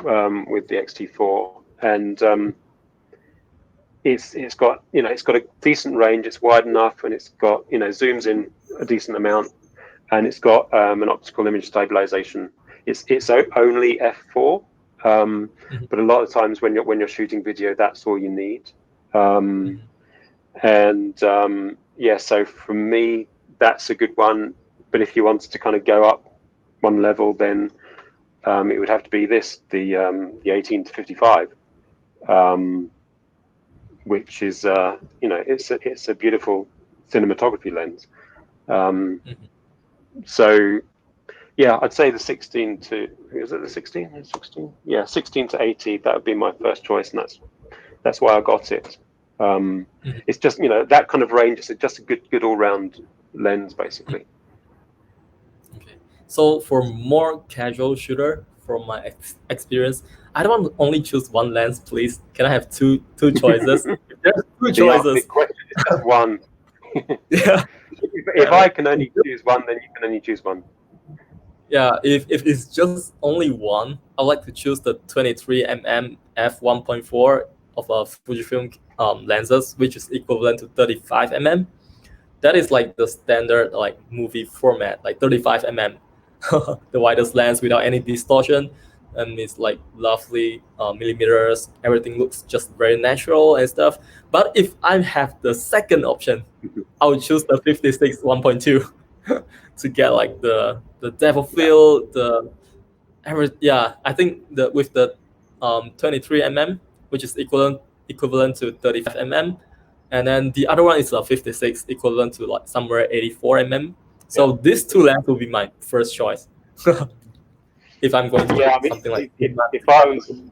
with the Xt4, and it's got it's got a decent range. It's wide enough, and it's got zooms in a decent amount, and it's got an optical image stabilization. It's only f4, Mhm, but a lot of times when you're shooting video, that's all you need. Um, mhm. and yeah, so for me, that's a good one. But if you wanted to kind of go up one level, then it would have to be the 18 to 55, um, which is it's a beautiful cinematography lens. Um, Mhm. so yeah, I'd say the 16 to is it the 16? 16? Yeah, 16 to 80. That would be my first choice, and that's why I got it. Mhm. It's just that kind of range is just a good all round lens, basically. Okay. So for more casual shooter, from my experience, I don't want to only choose one lens, please. Can I have two choices? If there's two The choices, question is just one. yeah, If I can only choose one, then you can only choose one. yeah. If it's just only one, I'd like to choose the 23 mm f1.4 of a Fujifilm lenses, which is equivalent to 35 mm. That is like the standard like movie format, like 35 mm, the widest lens without any distortion, and it's like lovely millimeters. Everything looks just very natural and stuff. But if I have the second option, I would choose the 56 1.2 to get like the depth of Yeah, field, yeah. I think the with the 23 mm, which is equivalent to 35 mm, and then the other one is a 56, equivalent to like somewhere 84 mm. yeah, So these two lamps will be my first choice if I'm going to yeah. shoot I mean, something like if I was cinematography.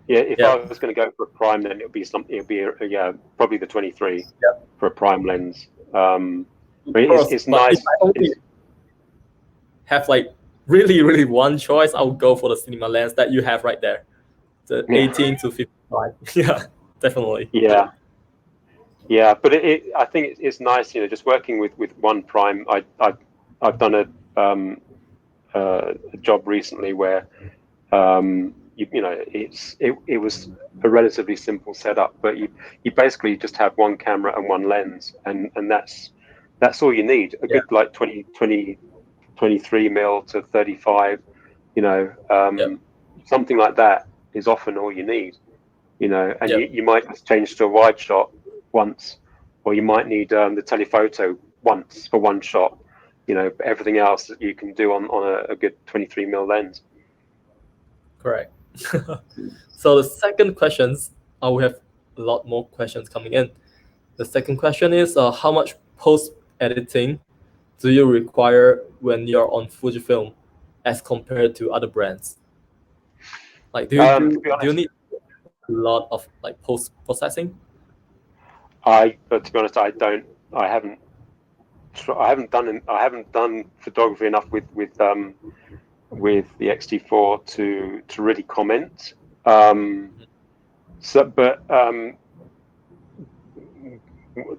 Yeah, if I Yeah, was going to go for a prime, then yeah, probably the 23 yeah, for a prime lens. of I mean, course. it's But if nice. I only have like really, really one choice, I would go for the cinema lens that you have right there, the Yeah, 18 to 55. Yeah, definitely. yeah, yeah. But I think it's nice, just working with one prime. I've done a job recently where it was a relatively simple setup, but you basically just have one camera and one lens, and that's all you need. A Yeah, good like 23 mil to 35, you know, yeah, something like that is often all you need, and yeah, you might just change to a wide shot once, or you might need the telephoto once for one shot, but everything else that you can do on a good 23 mil lens. correct. So the second questions, we have a lot more questions coming in. The second question is, how much post editing do you require when you're on Fujifilm as compared to other brands? Like, To be do you honest, need a lot of like post processing? but to be honest, I haven't, I haven't done photography enough with the Xt4 to really comment. But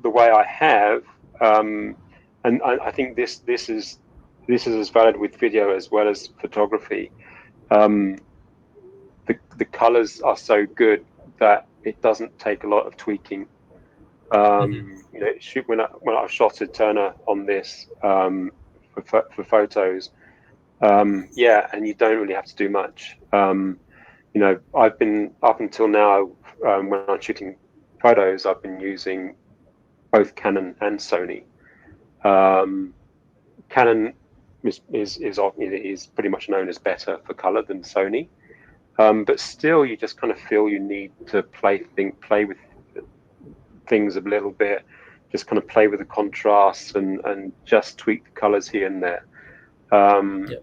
the way I have, and I think this is as valid with video as well as photography. Um, the colors are so good that it doesn't take a lot of tweaking. Mm-hmm. Shoot, when I shot a Turner on this for photos, yeah, and you don't really have to do much. I've been up until now, when I'm shooting photos, I've been using both Canon and Sony. Um, Canon is pretty much known as better for color than Sony, but still, you just kind of feel you need to play with things a little bit, just kind of play with the contrasts and just tweak the colors here and there. Um, Yeah.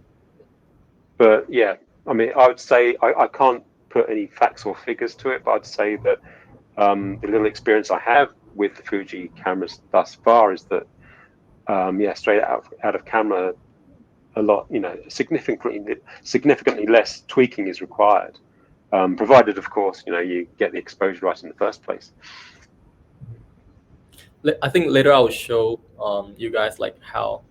but yeah, I mean, I would say I can't put any facts or figures to it, but I'd say that the little experience I have with the Fuji cameras thus far is that yeah, straight out of camera, a lot, significantly less tweaking is required, provided, of course, you get the exposure right in the first place. I think later I will show you guys like how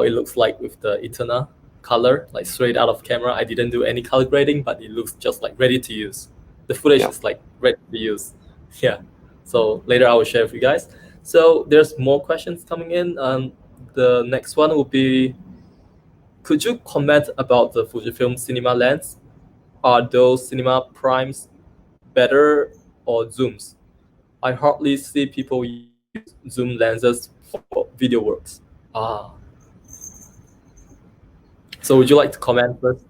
it looks like with the Eterna color, like straight out of camera. I didn't do any color grading, but it looks just like ready to use. The footage Yeah. is like ready to use. Yeah. So later I will share with you guys. So there's more questions coming in. The next one will be, could you comment about the Fujifilm cinema lens? Are those cinema primes better or zooms? I hardly see people use zoom lenses for video works. Ah, so would you like to comment first?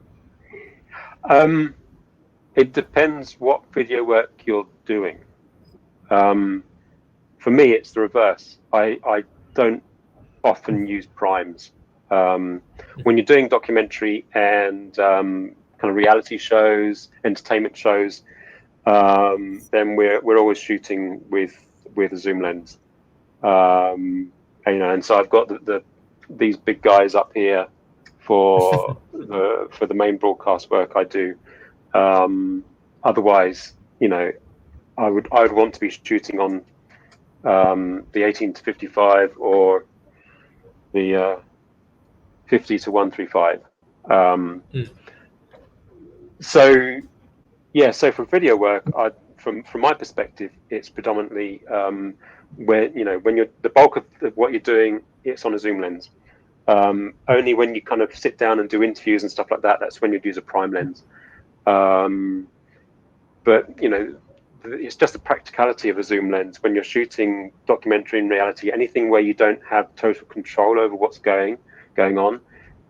Um, it depends what video work you're doing. Um, for me, it's the reverse. I don't often use primes. When you're doing documentary and kind of reality shows, entertainment shows, then we're always shooting with a zoom lens. And so I've got these big guys up here for the main broadcast work I do. Otherwise, I would want to be shooting on the 18 to 55 or the 50 to 135. Mm, So yeah, so for video work, from my perspective, it's predominantly where when you're the bulk of what you're doing, it's on a zoom lens. Only when you kind of sit down and do interviews and stuff like that, that's when you'd use a prime lens. Um, but it's just the practicality of a zoom lens when you're shooting documentary and reality. Anything where you don't have total control over what's going on,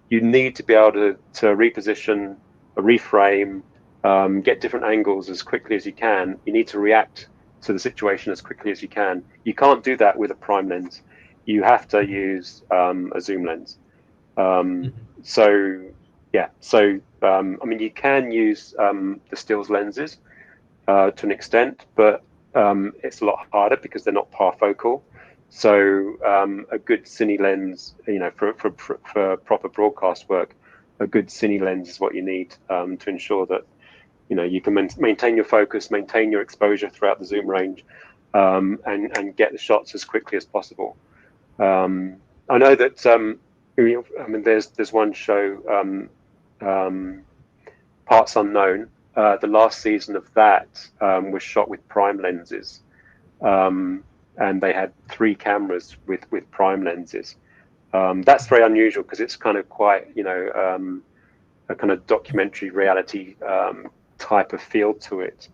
you need to be able to reposition, reframe, get different angles as quickly as you can. You need to react to the situation as quickly as you can. You can't do that with a prime lens. You have to use a zoom lens. Um, mhm. so yeah, so I mean, you can use the stills lenses to an extent, but it's a lot harder because they're not parfocal. So a good cine lens, for proper broadcast work, a good cine lens is what you need to ensure that you can maintain your focus, maintain your exposure throughout the zoom range, and get the shots as quickly as possible. I know that there's one show, Parts Unknown. The last season of that was shot with prime lenses, and they had 3 cameras with prime lenses. That's very unusual because it's kind of quite a kind of documentary reality type of feel to it.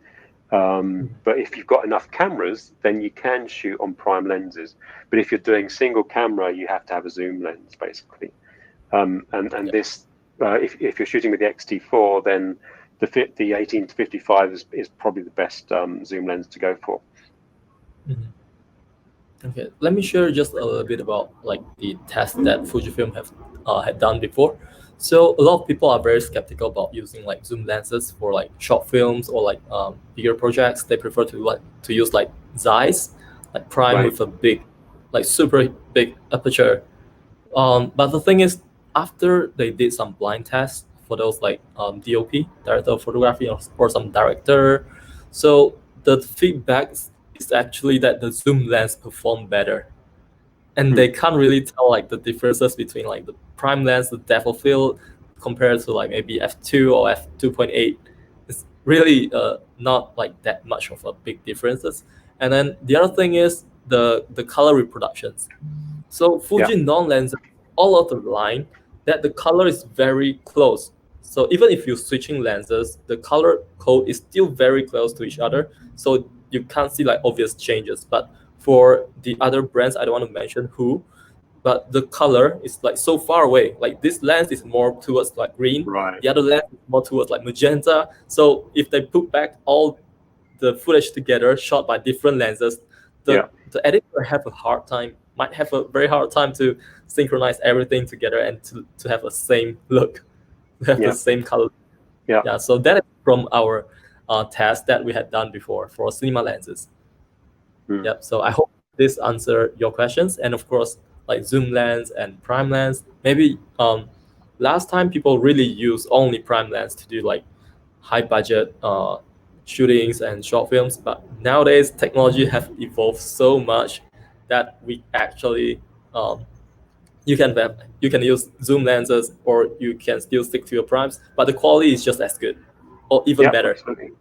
But if you've got enough cameras, then you can shoot on prime lenses. But if you're doing single camera, you have to have a zoom lens, basically. This, if you're shooting with the Xt4, then the 18 to 55 is probably the best zoom lens to go for. Okay, let me share just a little bit about like the test that Fujifilm had done before. So a lot of people are very skeptical about using like zoom lenses for like short films or like bigger projects. They prefer to use like Zeiss, like prime with a big, like super big aperture. But the thing is, after they did some blind tests for those like DOP, director of photography, or some director, so the feedback is actually that the zoom lens perform better, and they can't really tell like the differences between like the prime lens, the depth of field, compared to like maybe f2 or f2.8. It's really not like that much of a big differences. And then the other thing is the color reproductions. So Fuji non-lens, all of the line, that the color is very close. So even if you're switching lenses, the color code is still very close to each other. So you can't see like obvious changes. But for the other brands, I don't want to mention who, but the color is like so far away. Like this lens is more towards like green, the other lens is more towards like magenta. So if they put back all the footage together, shot by different lenses, the editor might have a very hard time to synchronize everything together and to have the same look, to have the same color. So that is from our test that we had done before for cinema lenses. So I hope this answered your questions. And of course, like zoom lens and prime lens, maybe last time people really use only prime lens to do like high budget shootings and short films, but nowadays technology have evolved so much that we actually you can use zoom lenses, or you can still stick to your primes, but the quality is just as good or even better. Absolutely.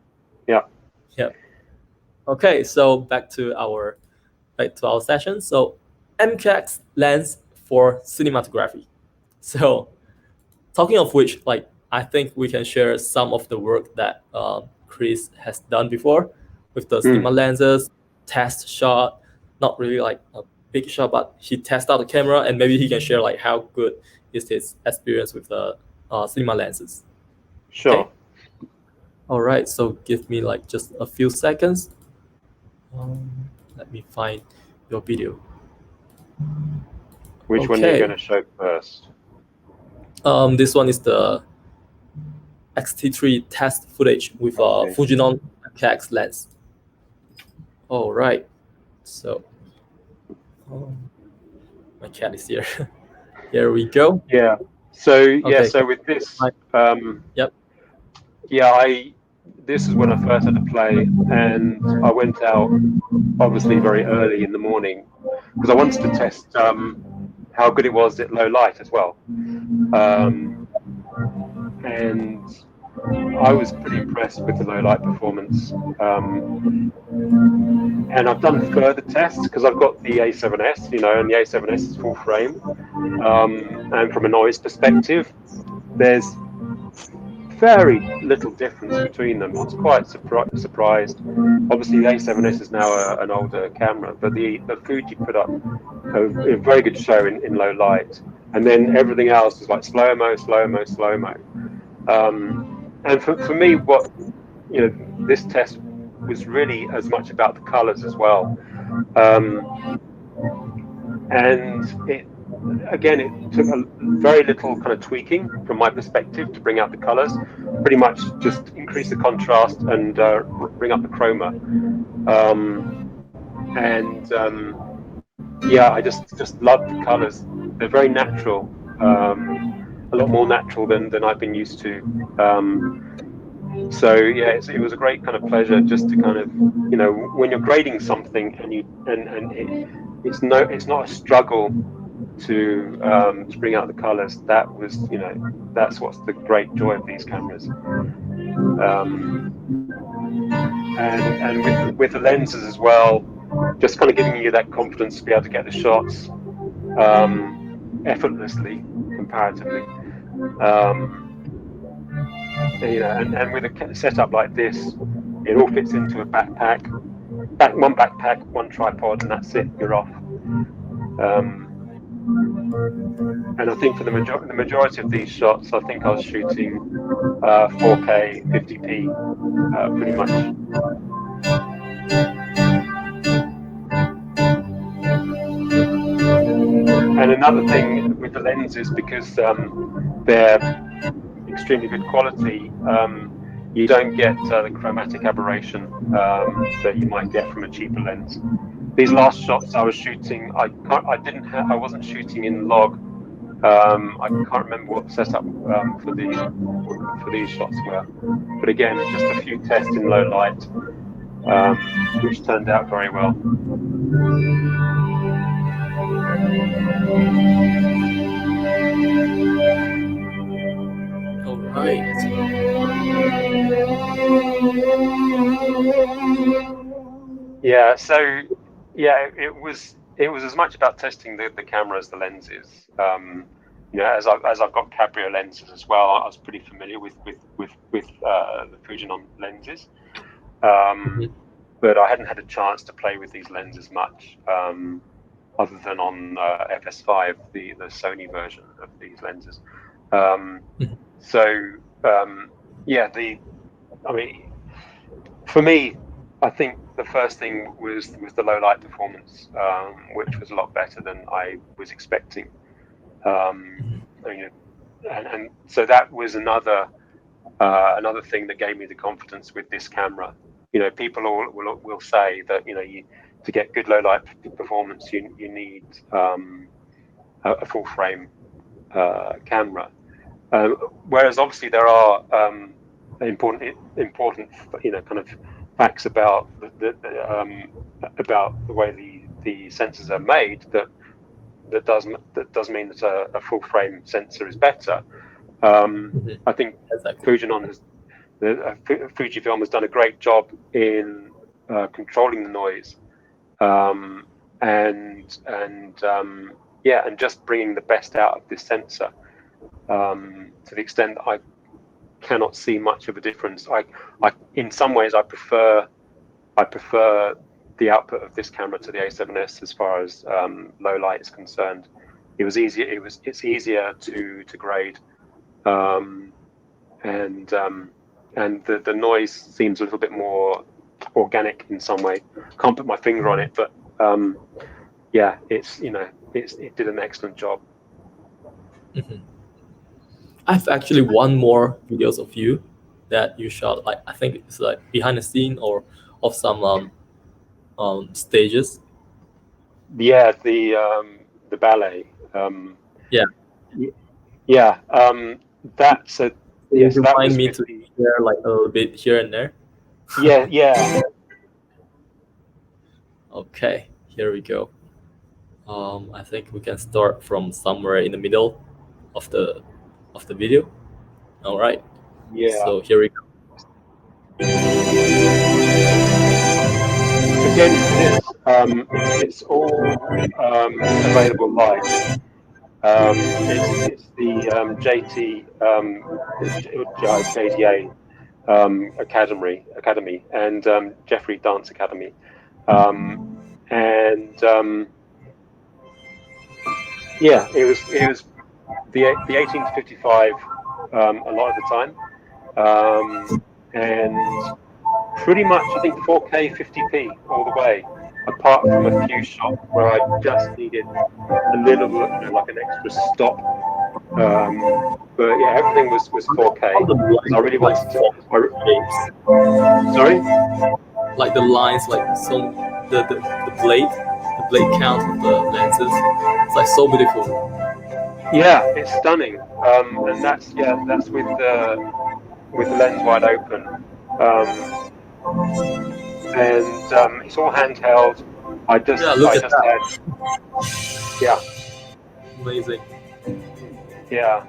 Okay, so back to our session. So MKX lens for cinematography. So talking of which, like I think we can share some of the work that Chris has done before with the cinema lenses, test shot, not really like a big shot, but he tested out the camera, and maybe he can share like how good is his experience with the cinema lenses. Sure. Okay? All right, so give me like just a few seconds. Let me find your video. Which one are you going to show first? This one is the Xt3 Test Footage with a Fujifilm MKX lens. All right, so my cat is here. Here we go. So so with this, this is when I first had to play, and I went out obviously very early in the morning because I wanted to test how good it was at low light as well. And I was pretty impressed with the low light performance. And I've done further tests because I've got the A7S, and the A7S is full frame. And from a noise perspective, there's very little difference between them. I was quite surprised. Obviously, the A7S is now an older camera, but the Fuji put up a very good show in low light. And then everything else is like slow-mo, slow-mo, slow-mo. And for me, what this test was really as much about the colors as well. And again, it took a very little kind of tweaking from my perspective to bring out the colors. Pretty much just increase the contrast and bring up the chroma. And yeah, I just love the colors. They're very natural, a lot more natural than I've been used to. So yeah, it was a great kind of pleasure just to kind of, you know, when you're grading something and it's not a struggle to bring out the colors. That was, you know, that's what's the great joy of these cameras. Um, and with the lenses as well, just kind of giving you that confidence to be able to get the shots um, effortlessly, comparatively. Um, and, you know, and with a setup like this, it all fits into a backpack, one backpack, one tripod, and that's it. You're off. Um, and I think for the majority of these shots, I think I was shooting 4K 50p pretty much. And another thing with the lenses, because they're extremely good quality, you don't get the chromatic aberration that you might get from a cheaper lens. These last shots I was shooting, I wasn't shooting in log. I can't remember what the setup for these shots were, but again, just a few tests in low light, which turned out very well. All right. Yeah, so yeah, it was as much about testing the camera as the lenses. You know, as I've got Cabrio lenses as well, I was pretty familiar with the Fujinon lenses, um, Mhm. but I hadn't had a chance to play with these lenses much, other than on FS5, the Sony version of these lenses. Um, Mhm. so yeah, I mean, for me, I think the first thing was the low light performance, which was a lot better than I was expecting. Um, I mean, and so that was another thing that gave me the confidence with this camera. You know, people will say that, you know, to get good low light performance, you need a full frame camera. Whereas obviously there are important, you know, kind of facts about about the way the sensors are made that does mean that a full frame sensor is better. Mhm. I think Exactly. Fujinon has Fujifilm has done a great job in controlling the noise, um, and yeah, and just bringing the best out of this sensor, to the extent that I cannot see much of a difference. In some ways, I prefer the output of this camera to the A7S as far as low light is concerned. It was easier. It's easier to grade, um, and and the noise seems a little bit more organic in some way. Can't put my finger on it, but yeah, it did an excellent job. Mhm. I've actually one more videos of you that you shot. Like I think it's like behind the scene or of some stages. Yeah, the ballet. Yeah. Yeah, that's a So you yes. can That find was me with to the share like a little bit here and there. yeah. Okay, here we go. I think we can start from somewhere in the middle of the video. All right. Yeah. So here we go. Again, for this, it's all available live. It's the JTA Academy and Jeffrey Dance Academy, um, and yeah, it was the 18 to 55 a lot of the time, and pretty much I think 4K 50p all the way. apart from a few shots where I just needed a little, like an extra stop. But yeah, everything was 4K The because I lines really like wanted to. form shapes, Sorry. like the lines, like so the blade count of the lenses. It's like so beautiful. Yeah, it's stunning. And that's with the lens wide open. Um, and it's all handheld. Yeah, look I at just had, that, yeah, amazing. yeah,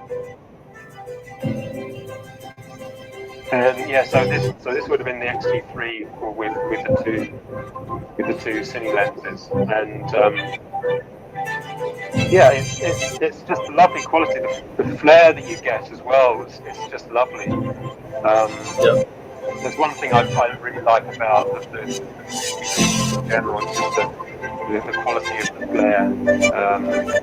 and yeah. So this would have been the Xt3 with the two cine lenses, and yeah, it's just a lovely quality. The flare that you get as well, it's just lovely. Um, Yeah, there's one thing I really like about the Fujifilms in general. It's just the quality of the flare. Um, yeah.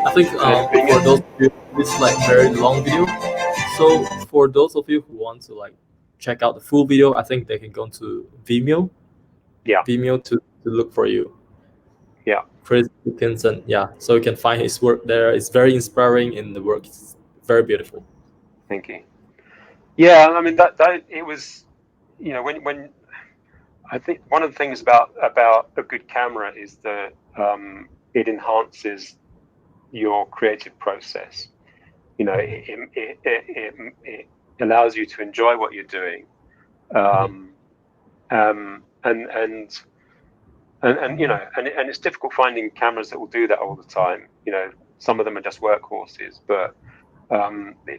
I think and being for it, those of you, this is like very long video. So for those of you who want to like check out the full video, I think they can go to Vimeo, yeah, to look for you. yeah. Chris Dickinson, yeah. So you can find his work there. It's very inspiring in the work. It's very beautiful. Thank you. Yeah, I mean that it was, when I think one of the things about a good camera is that it enhances your creative process. It allows you to enjoy what you're doing, um, and and it's difficult finding cameras that will do that all the time. Some of them are just workhorses, but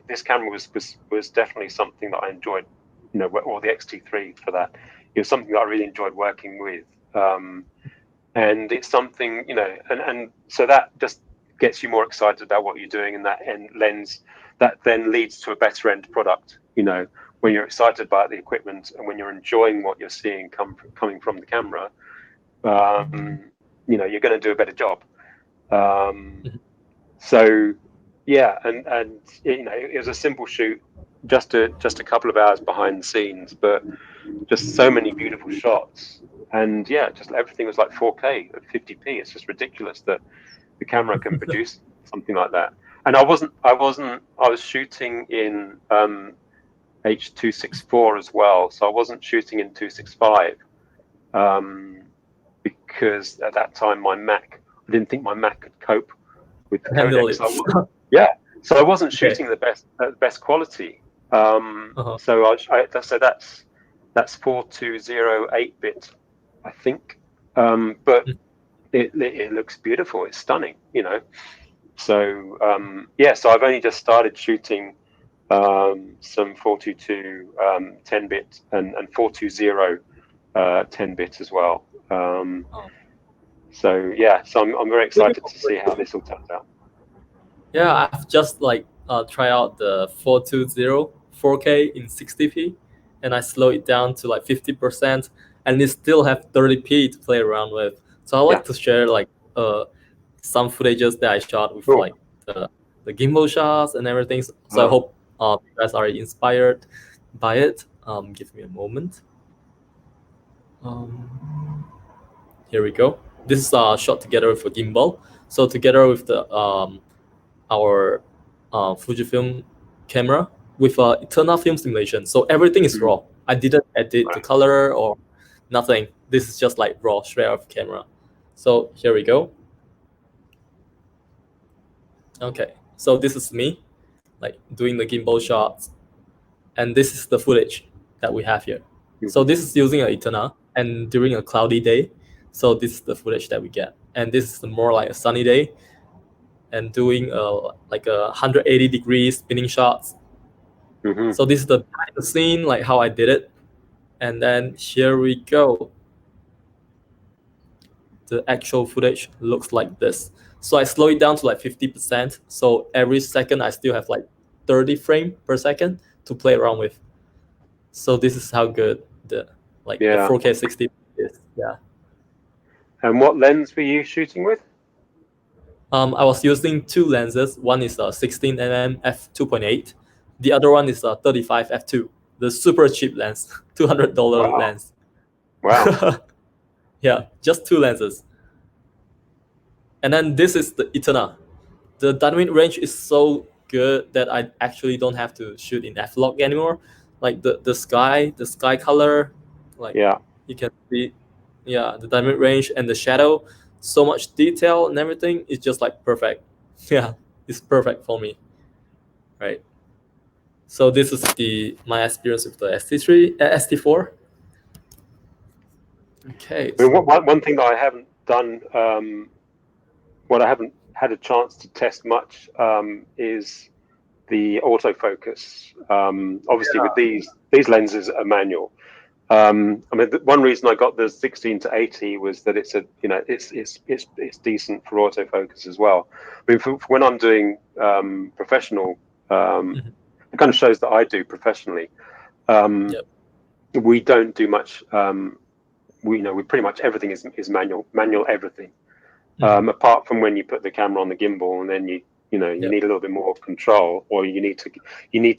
this camera was definitely something that I enjoyed. Or the Xt3 for that. It was something that I really enjoyed working with, and it's something and so that just gets you more excited about what you're doing, and that end lens that then leads to a better end product. When you're excited about the equipment and when you're enjoying what you're seeing coming from the camera, you're going to do a better job. Um, so yeah, and it was a simple shoot, just a couple of hours behind the scenes, but just so many beautiful shots, and yeah, just everything was like 4K at 50p. It's just ridiculous that the camera can produce something like that. And I was shooting in H.264 as well, so I wasn't shooting in 265, because at that time I didn't think my Mac could cope with the Handle codec. it. Yeah, so I wasn't Okay. shooting the best quality. Uh-huh. So so that's 4208 bit, I think. But it looks beautiful. It's stunning. So yeah, so I've only just started shooting some 422 10-bit and 420 10-bit as well. Oh. So yeah, so I'm very excited to see how this all turns out. Yeah, I've just like try out the 420 4K in 60p, and I slow it down to like 50%, and it still have 30p to play around with. So I Yeah, like to share like some footages that I shot with cool. like the gimbal shots and everything. So I Oh, hope you guys are inspired by it. Give me a moment. Um, Here we go. This is shot together with a gimbal. So together with the our Fujifilm camera with eternal film simulation. So everything is mm, raw. I didn't edit the right. color or nothing. This is just like raw straight off camera. So here we go. Okay. So this is me like doing the gimbal shots, and this is the footage that we have here. So Mhm. this is using a Eterna, and during a cloudy day. So this is the footage that we get, and this is more like a sunny day, and doing like a 180 degree spinning shots. Mhm. So this is the behind the scene, like how I did it, and then here we go. The actual footage looks like this. So I slow it down to like 50%. So every second I still have like 30 frame per second to play around with. So this is how good the Yeah. 4K 60 is. Yeah. And what lens were you shooting with? I was using two lenses. One is a 16 mm f 2.8. The other one is a 35 f2. the super cheap lens, $200 Wow. lens. Wow. Yeah, just two lenses. And then this is the Eterna. The dynamic range is so good that I actually don't have to shoot in f-log anymore. Like the sky color, like Yeah. you can see, yeah, the dynamic range and the shadow, so much detail and everything is just like perfect. Yeah, it's perfect for me, right? So this is the my experience with the ST3, ST4. Okay, I mean, so one thing that I haven't done, what I haven't had a chance to test much, is the autofocus. Obviously, with these lenses are manual. I mean, one reason I got the 16 to 80 was that it's a, you know, it's decent for autofocus as well. I mean, for when I'm doing professional, mhm, the kind of shows that I do professionally, um, yep, we don't do much. We pretty much everything is manual everything. mhm, Apart from when you put the camera on the gimbal and then you yep, need a little bit more control, or you need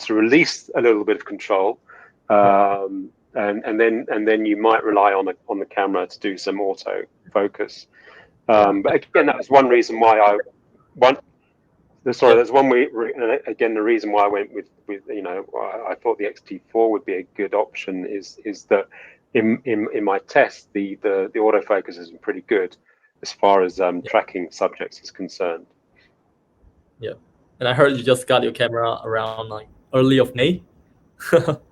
to release a little bit of control, yep, and then you might rely on the camera to do some auto focus. But yep, again, that was one reason why one sorry, yep, there's one again, the reason why I went with I thought the Xt4 would be a good option is that in my test the autofocus has been pretty good as far as yep, tracking subjects is concerned. yep. And I heard you just got your camera around like early of May, but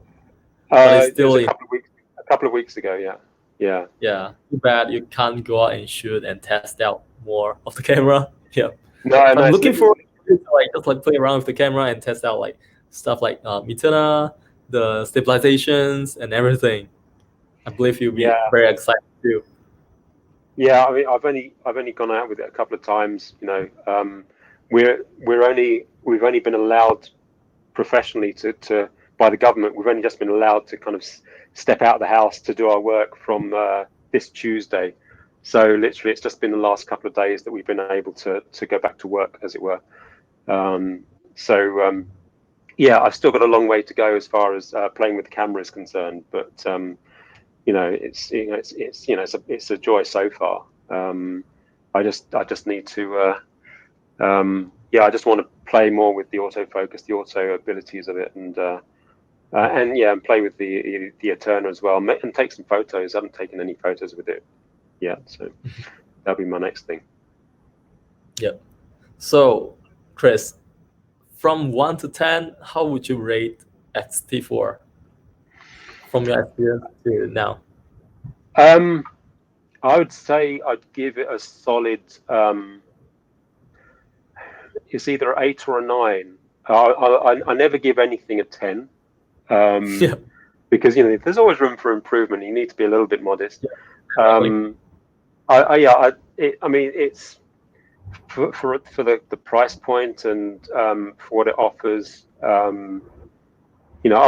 it's It was still in. a couple of weeks ago. Yeah, yeah, Yeah, too bad you can't go out and shoot and test out more of the camera. Yeah, no, I'm no, looking forward to like just like play around with the camera and test out like stuff like Mitana, the stabilizations and everything. I believe you'll be yeah, very excited too. yeah. I mean, I've only gone out with it a couple of times. We've only been allowed professionally to by the government. We've only just been allowed to kind of step out of the house to do our work from this Tuesday. So literally, it's just been the last couple of days that we've been able to go back to work, as it were. Um, so yeah, I've still got a long way to go as far as playing with the camera is concerned, but it's a joy so far. I just need to. Yeah, I just want to play more with the autofocus, the auto abilities of it, and play with the Eterna as well, and take some photos. I haven't taken any photos with it yet, so that'll be my next thing. Yep. So, Chris, from 1 to 10, how would you rate XT4 from your experience to now? Um, I would say I'd give it a solid. It's either an 8 or a 9. I never give anything a 10. Um, Yeah, because there's always room for improvement. You need to be a little bit modest. yeah, definitely. Um, I yeah, I mean, it's for the price point and for what it offers. I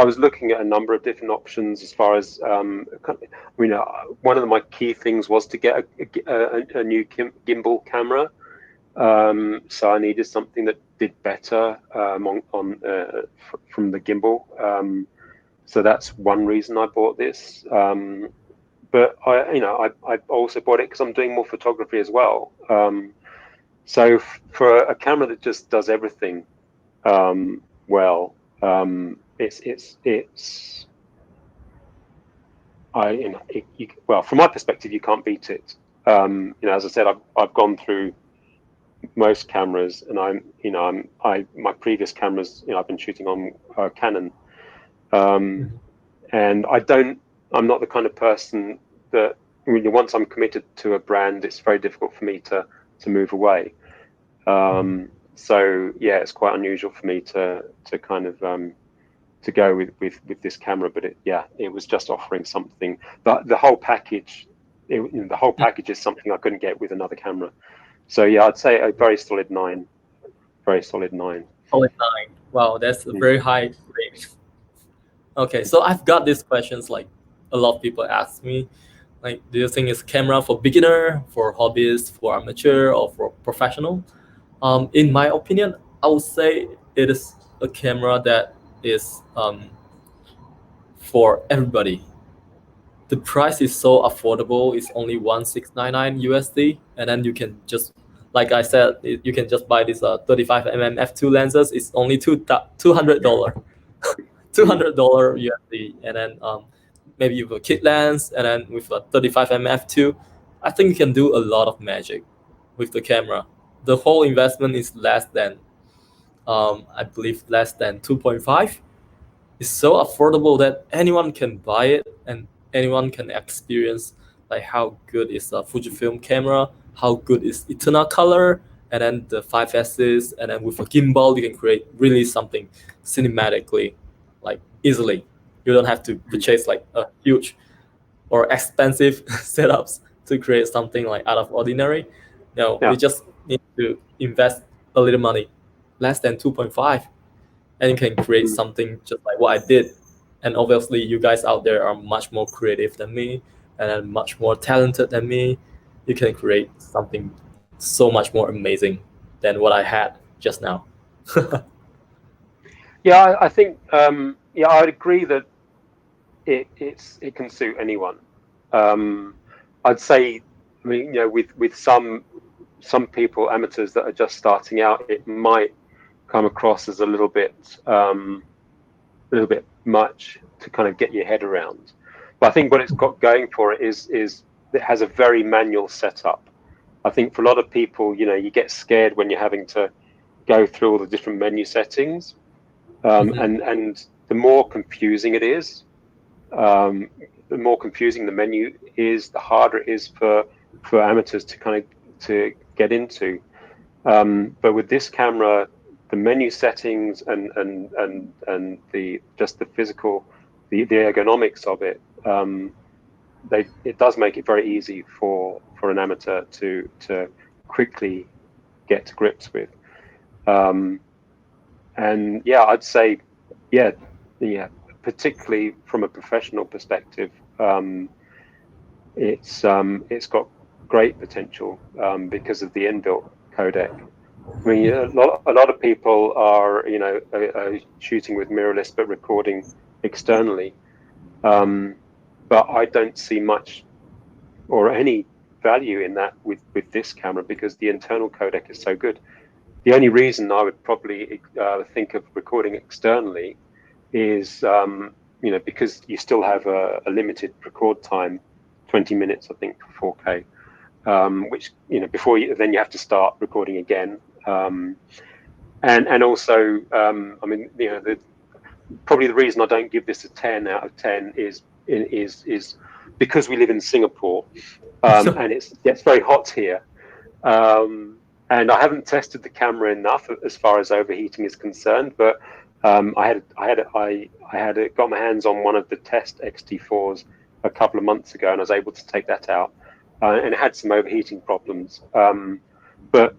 was looking at a number of different options as far as one of my key things was to get a new gimbal camera. So I needed something that did better from the gimbal. So that's one reason I bought this. But I also bought it because I'm doing more photography as well. So for a camera that just does everything well, it's well, from my perspective, you can't beat it. As I said, I've gone through most cameras, and my previous cameras, I've been shooting on Canon, um, Mhm. and I'm not the kind of person that once I'm committed to a brand, it's very difficult for me to move away. So yeah, it's quite unusual for me to kind of to go with this camera, but it was just offering something. But the whole package, the whole package is something I couldn't get with another camera. So yeah, I'd say a very solid 9, very solid 9. Solid 9. Wow, that's a Mm. very high rate. Okay, so I've got these questions like a lot of people ask me, like, do you think it's camera for beginner, for hobbyist, for amateur, or for professional? In my opinion, I would say it is a camera that is for everybody. The price is so affordable. It's only 1699 USD, and then you can just, like I said, you can just buy this 35mm f2 lenses. It's only $200, $200 USD, and then maybe you have a kit lens, and then with a 35mm f2, I think you can do a lot of magic with the camera. The whole investment is less than, I believe, less than 2.5. It's so affordable that anyone can buy it and anyone can experience like how good is a Fujifilm camera, how good is eternal color, and then the 5S's, and then with a gimbal you can create really something cinematically, like easily. You don't have to purchase like a huge or expensive setups to create something like out of ordinary. No, Yeah. you just need to invest a little money, less than 2.5, and you can create something just like what I did. And obviously, you guys out there are much more creative than me and then much more talented than me. You can create something so much more amazing than what I had just now. Yeah, I think yeah, I would agree that it can suit anyone. I'd say, I mean, you know, with some people, amateurs that are just starting out, it might come across as a little bit much to kind of get your head around. But I think what it's got going for it is it has a very manual setup. I think for a lot of people, you know, you get scared when you're having to go through all the different menu settings, and the more confusing it is, the more confusing the menu is, the harder it is for amateurs to kind of to get into. But with this camera, the menu settings and the just the physical, the ergonomics of it, it does make it very easy for an amateur to quickly get to grips with. And yeah, I'd say, yeah, particularly from a professional perspective, it's got great potential because of the inbuilt codec. I mean, a lot of people are, you know, are shooting with mirrorless but recording externally, but I don't see much or any value in that with this camera because the internal codec is so good. The only reason I would probably think of recording externally is, you know, because you still have a limited record time, 20 minutes, I think, for 4K, which, you know, before then you have to start recording again. And also, I mean, you know, probably the reason I don't give this a 10 out of 10 is because we live in Singapore, and it's very hot here. And I haven't tested the camera enough as far as overheating is concerned, but I had got my hands on one of the test Xt4s a couple of months ago, and I was able to take that out, and it had some overheating problems. But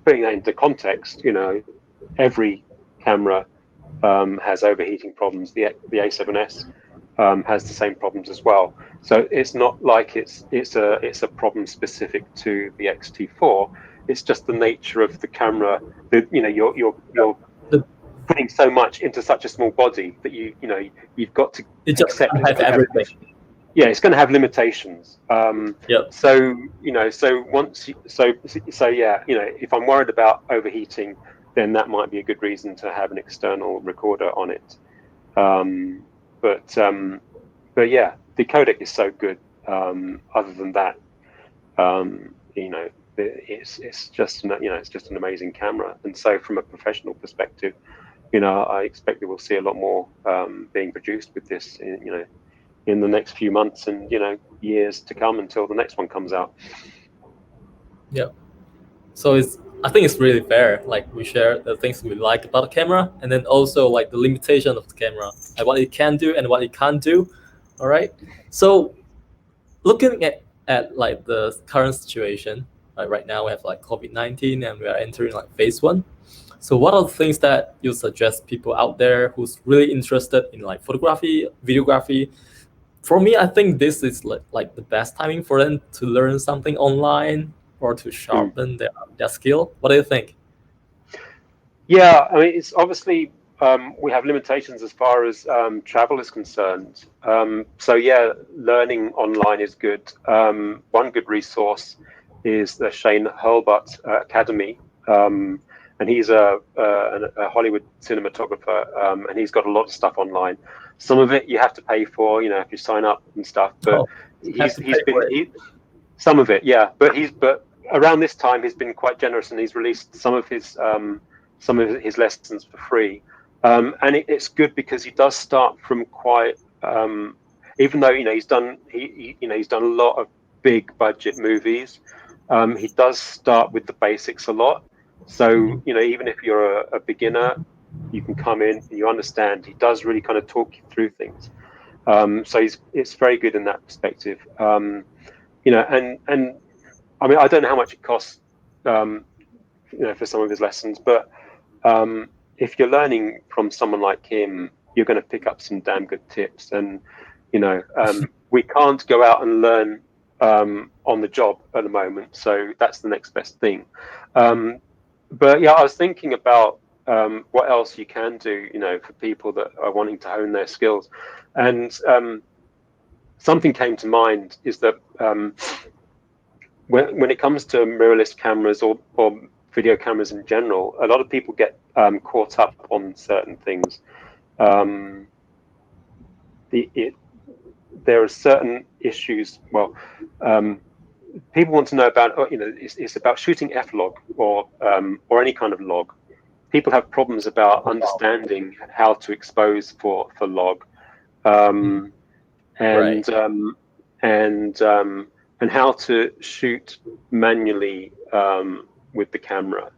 putting that into context, you know, every camera has overheating problems. The A7S has the same problems as well. So it's not like it's a problem specific to the Xt4. It's just the nature of the camera. You know, you're putting so much into such a small body that you've got to accept it's going to have everything. Yeah, it's going to have limitations. So you know, so yeah, you know, if I'm worried about overheating, then that might be a good reason to have an external recorder on it. But yeah, the codec is so good. Other than that, you know, it's just an amazing camera. And so from a professional perspective, you know, I expect that we'll see a lot more being produced with this, in the next few months and, you know, years to come until the next one comes out. Yeah. So I think it's really fair. Like we share the things we like about the camera, and then also like the limitation of the camera, like what it can do and what it can't do. All right. So looking at like the current situation, like right now we have like COVID-19 and we are entering like phase 1. So what are the things that you suggest people out there who's really interested in like photography, videography? For me, I think this is like the best timing for them to learn something online or to sharpen their skill. What do you think? Yeah, I mean, it's obviously, we have limitations as far as travel is concerned. So yeah, learning online is good. One good resource is the Shane Hurlbut Academy, and he's a Hollywood cinematographer, and he's got a lot of stuff online. Some of it you have to pay for, if you sign up and stuff. But Oh, you have to pay for it. some of it, yeah. But around this time he's been quite generous, and he's released some of his lessons for free. And it's good because he does start from quite, even though he's done he's done a lot of big budget movies. He does start with the basics a lot. So even if you're a beginner, you can come in and you understand. He does really kind of talk you through things. So it's very good in that perspective. And I mean, I don't know how much it costs, for some of his lessons, but if you're learning from someone like him, you're going to pick up some damn good tips. And we can't go out and learn on the job at the moment, so that's the next best thing. But yeah, I was thinking about what else you can do, for people that are wanting to hone their skills. And something came to mind is that when it comes to mirrorless cameras or video cameras in general, a lot of people get caught up on certain things. There are certain issues. Well, people want to know about. It's about shooting f-log or any kind of log. People have problems about understanding how to expose for log, and Right. And how to shoot manually with the camera.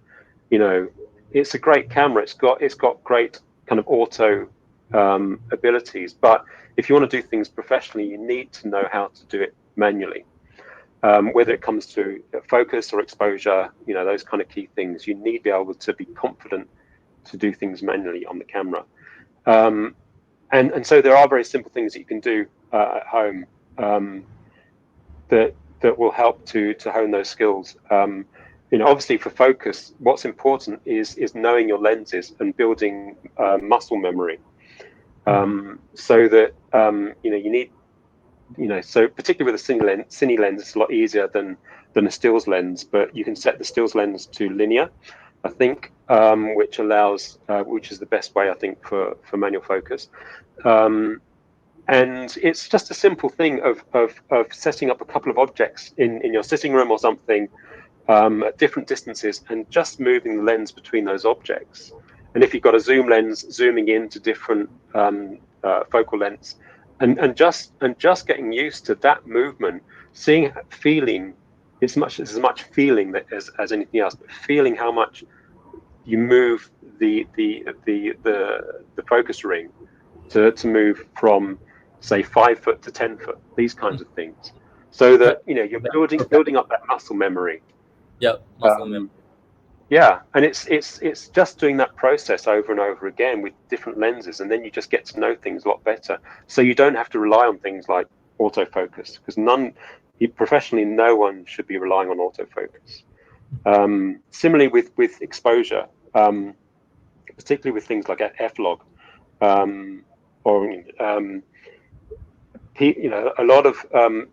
It's a great camera. It's got great kind of auto abilities, but if you want to do things professionally, you need to know how to do it manually. Whether it comes to focus or exposure, those kind of key things, you need to be able to be confident to do things manually on the camera. And so there are very simple things that you can do at home that will help to hone those skills. Obviously for focus, what's important is knowing your lenses and building muscle memory. So that you need, so particularly with a cine lens, it's a lot easier than a stills lens, but you can set the stills lens to linear, I think, which is the best way, I think, for manual focus. And it's just a simple thing of setting up a couple of objects in your sitting room or something at different distances and just moving the lens between those objects. And if you've got a zoom lens, zooming into different focal lengths, and just getting used to that movement, feeling. It's as much feeling as anything else, but feeling how much you move the focus ring to move from, say, 5 foot to 10 foot, these kinds of things, so that you're building up that muscle memory. Yep, muscle memory. Yeah, and it's just doing that process over and over again with different lenses, and then you just get to know things a lot better. So you don't have to rely on things like autofocus, because professionally, no one should be relying on autofocus. Similarly with exposure, particularly with things like f-log, or a lot of I'm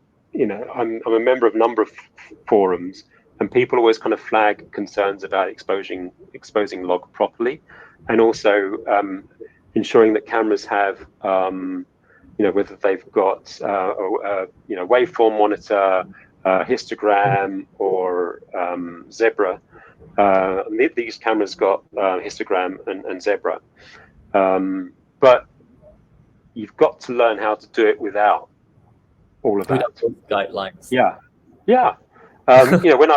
a member of a number of forums, and people always kind of flag concerns about exposing log properly, and also ensuring that cameras have whether they've got waveform monitor, histogram, or zebra. These cameras got histogram and zebra, but you've got to learn how to do it without all of that. Without those guidelines. Yeah. When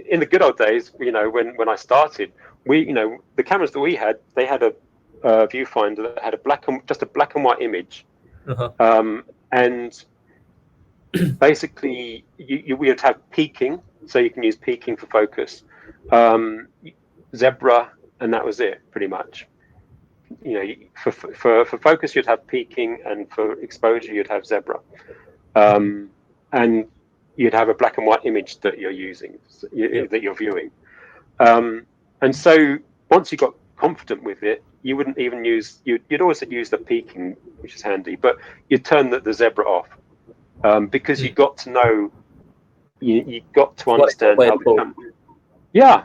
in the good old days, when I started, the cameras that we had, they had a viewfinder that had just a black and white image, and basically we would have peaking, so you can use peaking for focus, zebra, and that was it, pretty much. For focus you'd have peaking, and for exposure you'd have zebra, and you'd have a black and white image that you're using, that you're viewing. And so once you got confident with it, you wouldn't even use, you'd always use the peaking, which is handy, but you'd turn the zebra off, because you got to know, you got to understand how the camera. Yeah.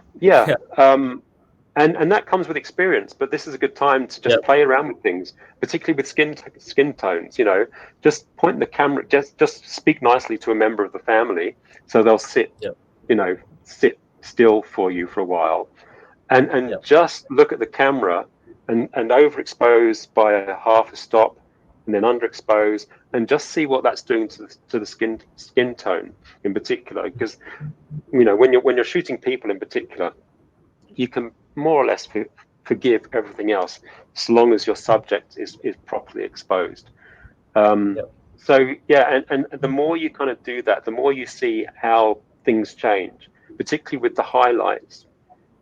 And that comes with experience, but this is a good time to just play around with things, particularly with skin tones. Just point the camera, just speak nicely to a member of the family, so they'll sit still for you for a while, and just look at the camera and overexpose by a half a stop, and then underexpose, and just see what that's doing to the skin tone in particular. Because when you're shooting people in particular, you can more or less forgive everything else, so long as your subject is properly exposed. So yeah, and the more you kind of do that, the more you see how things change, particularly with the highlights.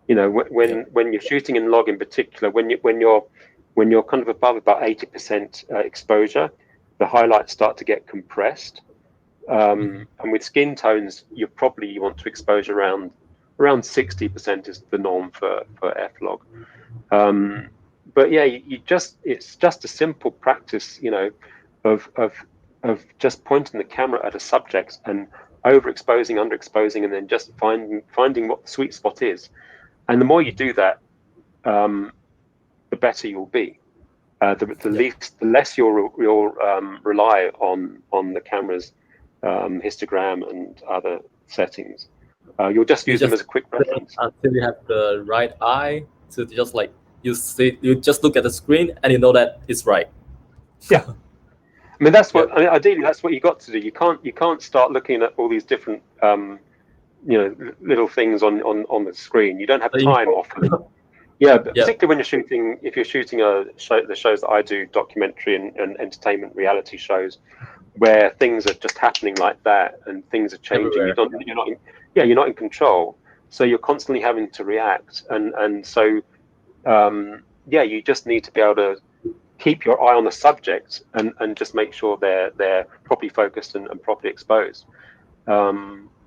When you're shooting in log in particular, when you're kind of above about 80% exposure, the highlights start to get compressed. And with skin tones, you want to expose around 60% is the norm for f-log. But yeah, it's just a simple practice, of just pointing the camera at a subject and overexposing, underexposing, and then just finding what the sweet spot is. And the more you do that, the better you'll be. The less you'll rely on the camera's histogram and other settings. You'll just use them as a quick reference until you have the right eye to just like you just look at the screen and you know that it's right. Yeah. I mean, ideally that's what you got to do. You can't start looking at all these different little things on the screen. You don't have time often. Yeah, particularly when if you're shooting the shows that I do, documentary and entertainment reality shows, where things are just happening like that and things are changing. You're not in control, so you're constantly having to react, and so you just need to be able to keep your eye on the subject and just make sure they're properly focused and properly exposed.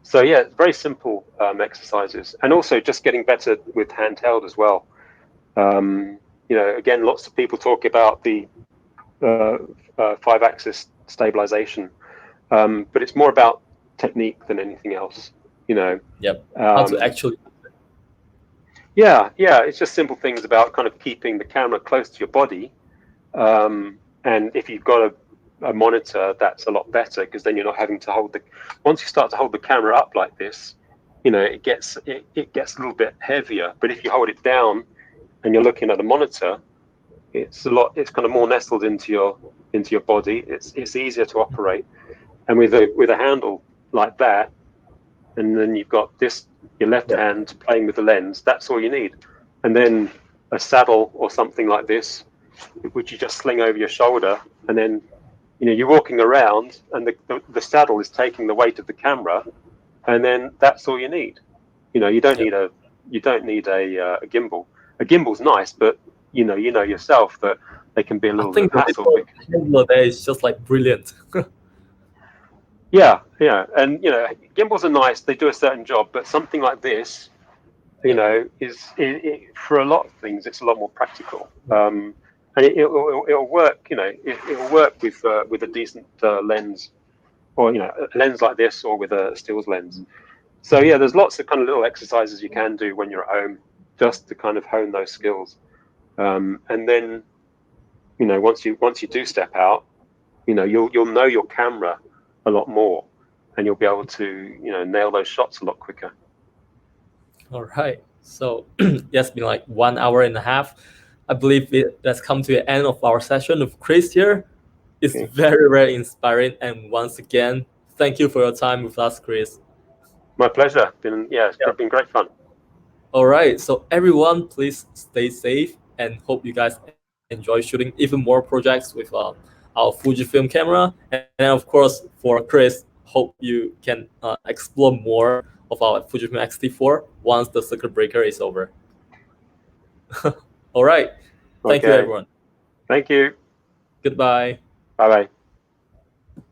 So yeah, very simple exercises, and also just getting better with handheld as well. Again, lots of people talk about the 5-axis stabilization, but it's more about technique than anything else. How to actually. It's just simple things about kind of keeping the camera close to your body, and if you've got a monitor, that's a lot better, because then you're not having to once you start to hold the camera up like this, it gets a little bit heavier. But if you hold it down and you're looking at a monitor, it's kind of more nestled into your body. It's easier to operate, and with a handle like that, and then you've got your left hand playing with the lens. That's all you need, and then a saddle or something like this, which you just sling over your shoulder, and then you're walking around, and the saddle is taking the weight of the camera, and then that's all you need. You don't need a gimbal. A gimbal's nice, but you know yourself that they can be a little bit hassle. There is just like brilliant. Yeah, and gimbals are nice; they do a certain job. But something like this, is for a lot of things, it's a lot more practical. And it'll work. It'll work with a decent lens, or a lens like this, or with a stills lens. So yeah, there's lots of kind of little exercises you can do when you're at home, just to kind of hone those skills. And then, once you do step out, you'll know your camera a lot more, and you'll be able to nail those shots a lot quicker. All right. So it's been like 1.5 hours. I believe that's come to the end of our session with Chris here. It's very, very inspiring. And once again, thank you for your time with us, Chris. My pleasure. It's been great fun. All right. So everyone, please stay safe, and hope you guys enjoy shooting even more projects with our Fujifilm camera. And of course, for Chris, hope you can explore more of our Fujifilm Xt3 once the circuit breaker is over. All right. Thank you, everyone. Thank you. Goodbye. Bye-bye.